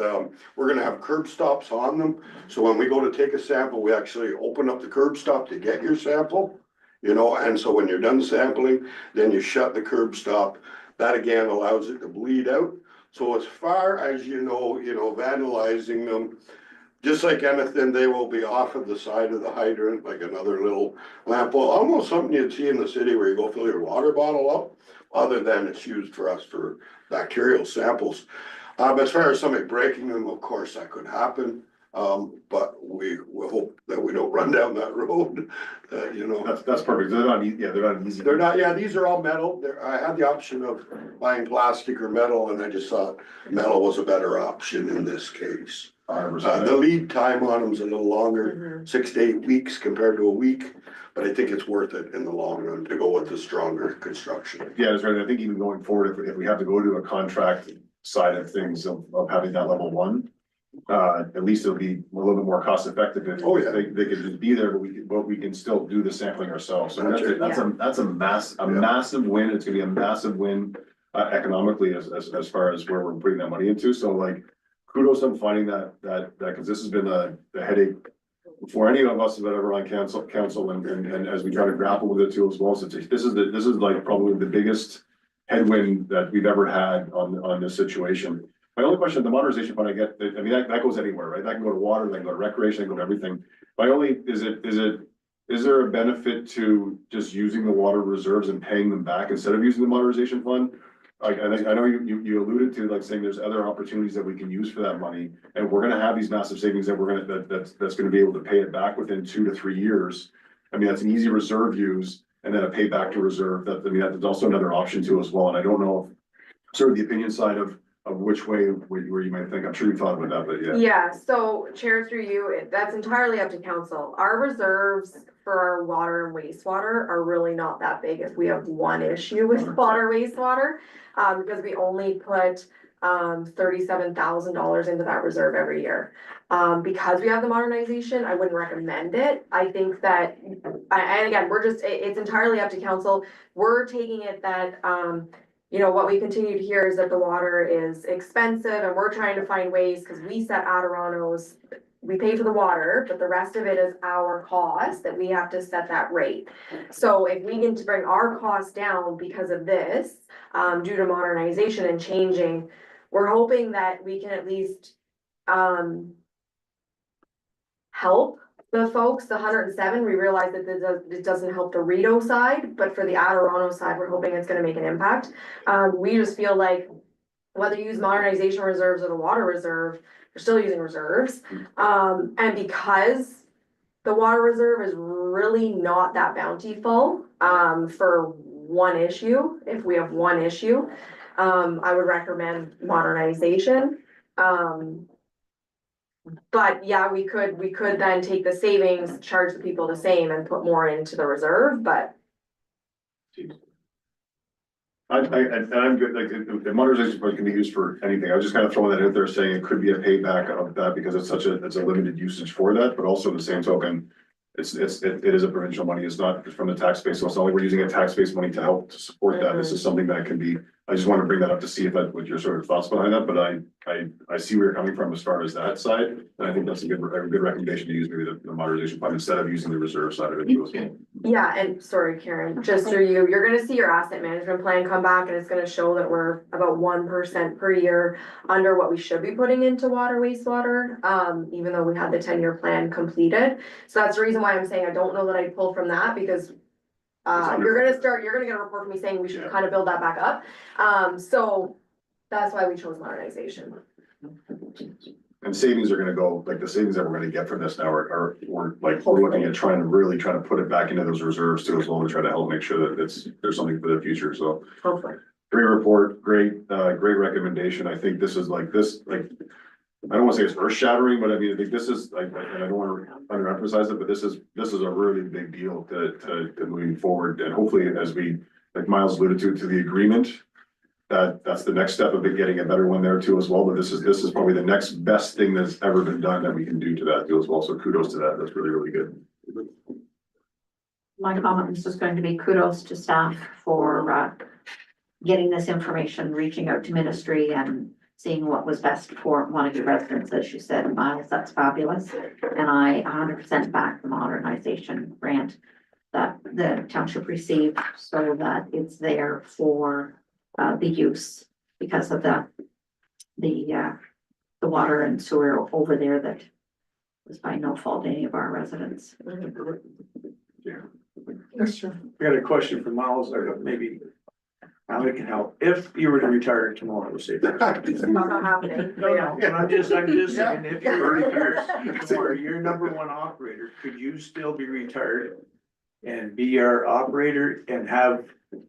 we're gonna have curb stops on them. So when we go to take a sample, we actually open up the curb stop to get your sample. And so when you're done sampling, then you shut the curb stop. That again allows it to bleed out. So as far as vandalizing them, just like anything, they will be off of the side of the hydrant, like another little lamp, well, almost something you'd see in the city where you go fill your water bottle up, other than it's used for us for bacterial samples. As far as somebody breaking them, of course, that could happen. But we hope that we don't run down that road, That's perfect. They're not easy. They're not, these are all metal. I had the option of buying plastic or metal, and I just thought metal was a better option in this case. The lead time on them is a little longer, 6 to 8 weeks compared to a week, but I think it's worth it in the long run to go with the stronger construction. Yeah, that's right. I think even going forward, if we have to go to a contract side of things of having that level 1, at least it'll be a little bit more cost effective if they could just be there, but we can still do the sampling ourselves. So that's a massive win. It's gonna be a massive win economically as far as where we're putting that money into. So like, kudos on finding that, because this has been the headache for any of us that have ever on council and as we try to grapple with it too as well. So this is like probably the biggest headwind that we've ever had on this situation. My only question, the modernization fund, that goes anywhere, right? That can go to water, that can go to recreation, that can go to everything. Is there a benefit to just using the water reserves and paying them back instead of using the modernization fund? I know you alluded to, like, saying there's other opportunities that we can use for that money, and we're gonna have these massive savings that that's gonna be able to pay it back within 2 to 3 years. That's an easy reserve use, and then a payback to reserve. That's also another option too as well. And I don't know if sort of the opinion side of which way where you might think. I'm sure you thought about that, but yeah. Yeah, so Chair, through you, that's entirely up to council. Our reserves for our water and wastewater are really not that big if we have one issue with water, wastewater. Because we only put $37,000 into that reserve every year. Because we have the modernization, I wouldn't recommend it. I think that, and again, it's entirely up to council. We're taking it that, what we continue to hear is that the water is expensive, and we're trying to find ways, because we set Adorano's, we pay for the water, but the rest of it is our cost, that we have to set that rate. So if we can bring our costs down because of this, due to modernization and changing, we're hoping that we can at least help the folks, the 107. We realize that it doesn't help the Rideau side, but for the Adorano side, we're hoping it's gonna make an impact. We just feel like whether you use modernization reserves or the water reserve, you're still using reserves. And because the water reserve is really not that bountiful, for one issue, if we have one issue, I would recommend modernization. But yeah, we could then take the savings, charge the people the same and put more into the reserve, but. I'm good, like, the modernization fund can be used for anything. I was just kind of throwing that out there, saying it could be a payback of that because it's a limited usage for that, but also the same token, it is a provincial money. It's not from the tax base. So it's not like we're using a tax base money to help to support that. This is something that can be I just wanted to bring that up to see if that, what your sort of thoughts behind that, but I see where you're coming from as far as that side. And I think that's a good recommendation to use maybe the modernization fund instead of using the reserve side of it. Yeah, and sorry, Karen, just so you're gonna see your asset management plan come back and it's gonna show that we're about 1% per year under what we should be putting into water wastewater, even though we had the 10-year plan completed. So that's the reason why I'm saying I don't know that I'd pull from that because you're gonna get a report from me saying we should kind of build that back up. So that's why we chose modernization. And savings are gonna go, like the savings that we're gonna get from this now are we're looking at trying to put it back into those reserves too as well to try to help make sure that there's something for the future, so. Hopefully. Great report, great recommendation. I think this is I don't wanna say it's earth shattering, but I mean, I think this is and I don't wanna underemphasize it, but this is a really big deal to moving forward. And hopefully, as we, like Miles alluded to the agreement, that's the next step of it getting a better one there too as well. But this is probably the next best thing that's ever been done that we can do to that too as well. So kudos to that. That's really, really good. My comment was just going to be kudos to staff for getting this information, reaching out to ministry and seeing what was best for Montague residents, as you said, Miles, that's fabulous. And I 100% back the modernization grant that the township received so that it's there for the use because of the water and sewer over there that was by no fault any of our residents. Yes, sir. I got a question for Miles, or maybe Allie can help. If you were to retire tomorrow, say. It's not happening. No, and I'm just saying, if you were retired tomorrow, your number one operator, could you still be retired? And be our operator and have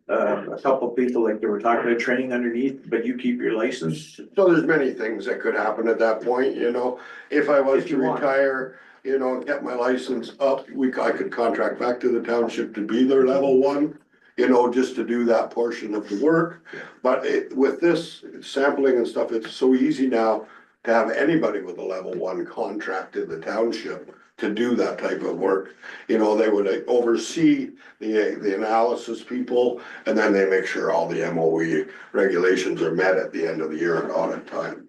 a couple people like they were talking about training underneath, but you keep your license? So there's many things that could happen at that point, you know, if I was If to you want. retire, you know, and get my license up, I could contract back to the township to be their level one. You know, just to do that portion of the work, but with this sampling and stuff, it's so easy now to have anybody with a level one contract in the township to do that type of work. You know, they would oversee the analysis people, and then they make sure all the MOE regulations are met at the end of the year and audit time.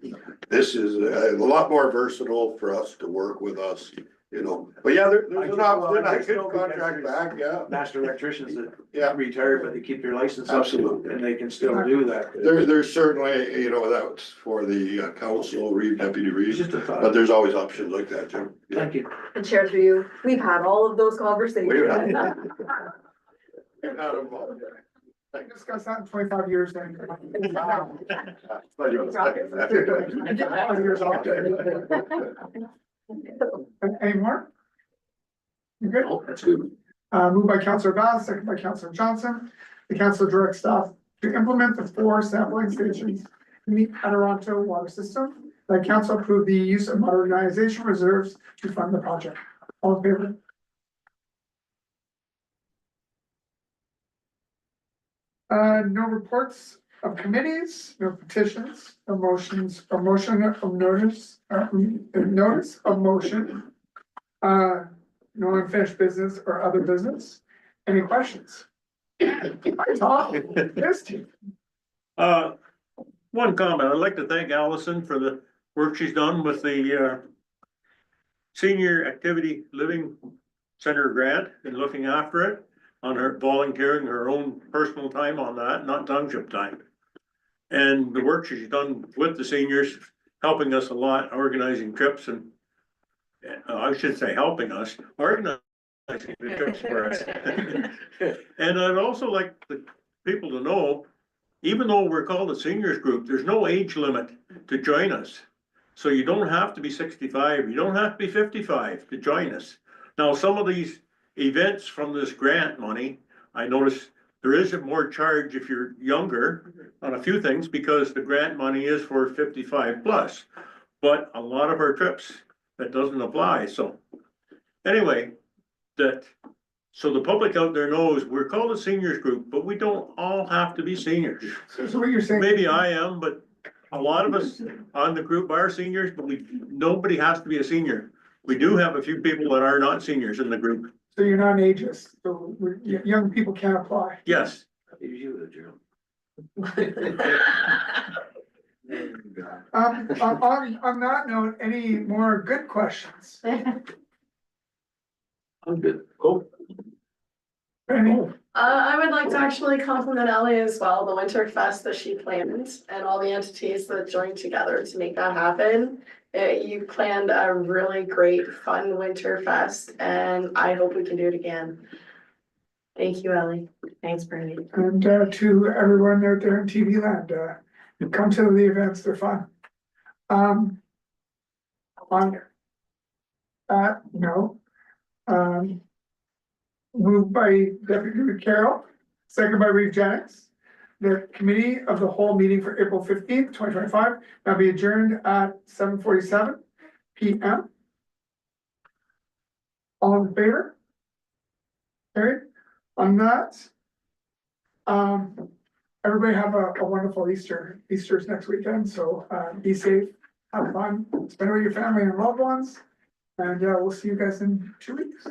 This is a lot more versatile for us to work with us, you know, but yeah, there's an option, I could contract back, yeah. Master electricians that Yeah. retire, but they keep their license up. Absolutely. And they can still do that. There's certainly, you know, that's for the council, deputy It's read, just a thought. but there's always options like that too. Yeah. Thank you. And Chair through you, we've had all of those conversations. We've had them all. I discussed that in 25 years then. Any more? You good? Oh, that's good. Moved by Councillor Bass, second by Councillor Johnson. The council directs staff to implement the 4 sampling stations in the Adirondack water system. The council approved the use of modernization reserves to fund the project. All in favor? No reports of committees, no petitions, no motions, or motion of notice, notice of motion. No unfinished business or other business. Any questions? Hi, Tom. Yes, Steve. One comment, I'd like to thank Allison for the work she's done with the Senior Activity Living Center grant and looking after it, on her volunteering her own personal time on that, not township time. And the work she's done with the seniors, helping us a lot, organizing trips and I should say helping us, organizing the trips for us. And I'd also like the people to know, even though we're called a seniors group, there's no age limit to join us. So you don't have to be 65, you don't have to be 55 to join us. Now, some of these events from this grant money, I noticed there is a more charge if you're younger on a few things because the grant money is for 55 plus. But a lot of our trips, that doesn't apply. So anyway, so the public out there knows we're called a seniors group, but we don't all have to be seniors. So what you're saying? Maybe I am, but a lot of us on the group are seniors, but nobody has to be a senior. We do have a few people that are not seniors in the group. So you're not ageist, so young people can't apply. Yes, You, Joe. On that note, any more good questions? I'm good. Cool. Any? I would like to actually compliment Ellie as well, the Winterfest that she planned and all the entities that joined together to make that happen. You planned a really great, fun Winterfest, and I hope we can do it again. Thank you, Ellie. Thanks, Bernie. And to everyone out there in TV land, come to the events, they're fun. On. No. Moved by Deputy Carroll, second by Reeve Jennings. The committee of the whole meeting for April 15th, 2025, now be adjourned at 7:47 PM. All in favor? Carried. On that. Everybody have a wonderful Easter. Easter's next weekend, so be safe, have fun, spend it with your family and loved ones. And we'll see you guys in 2 weeks.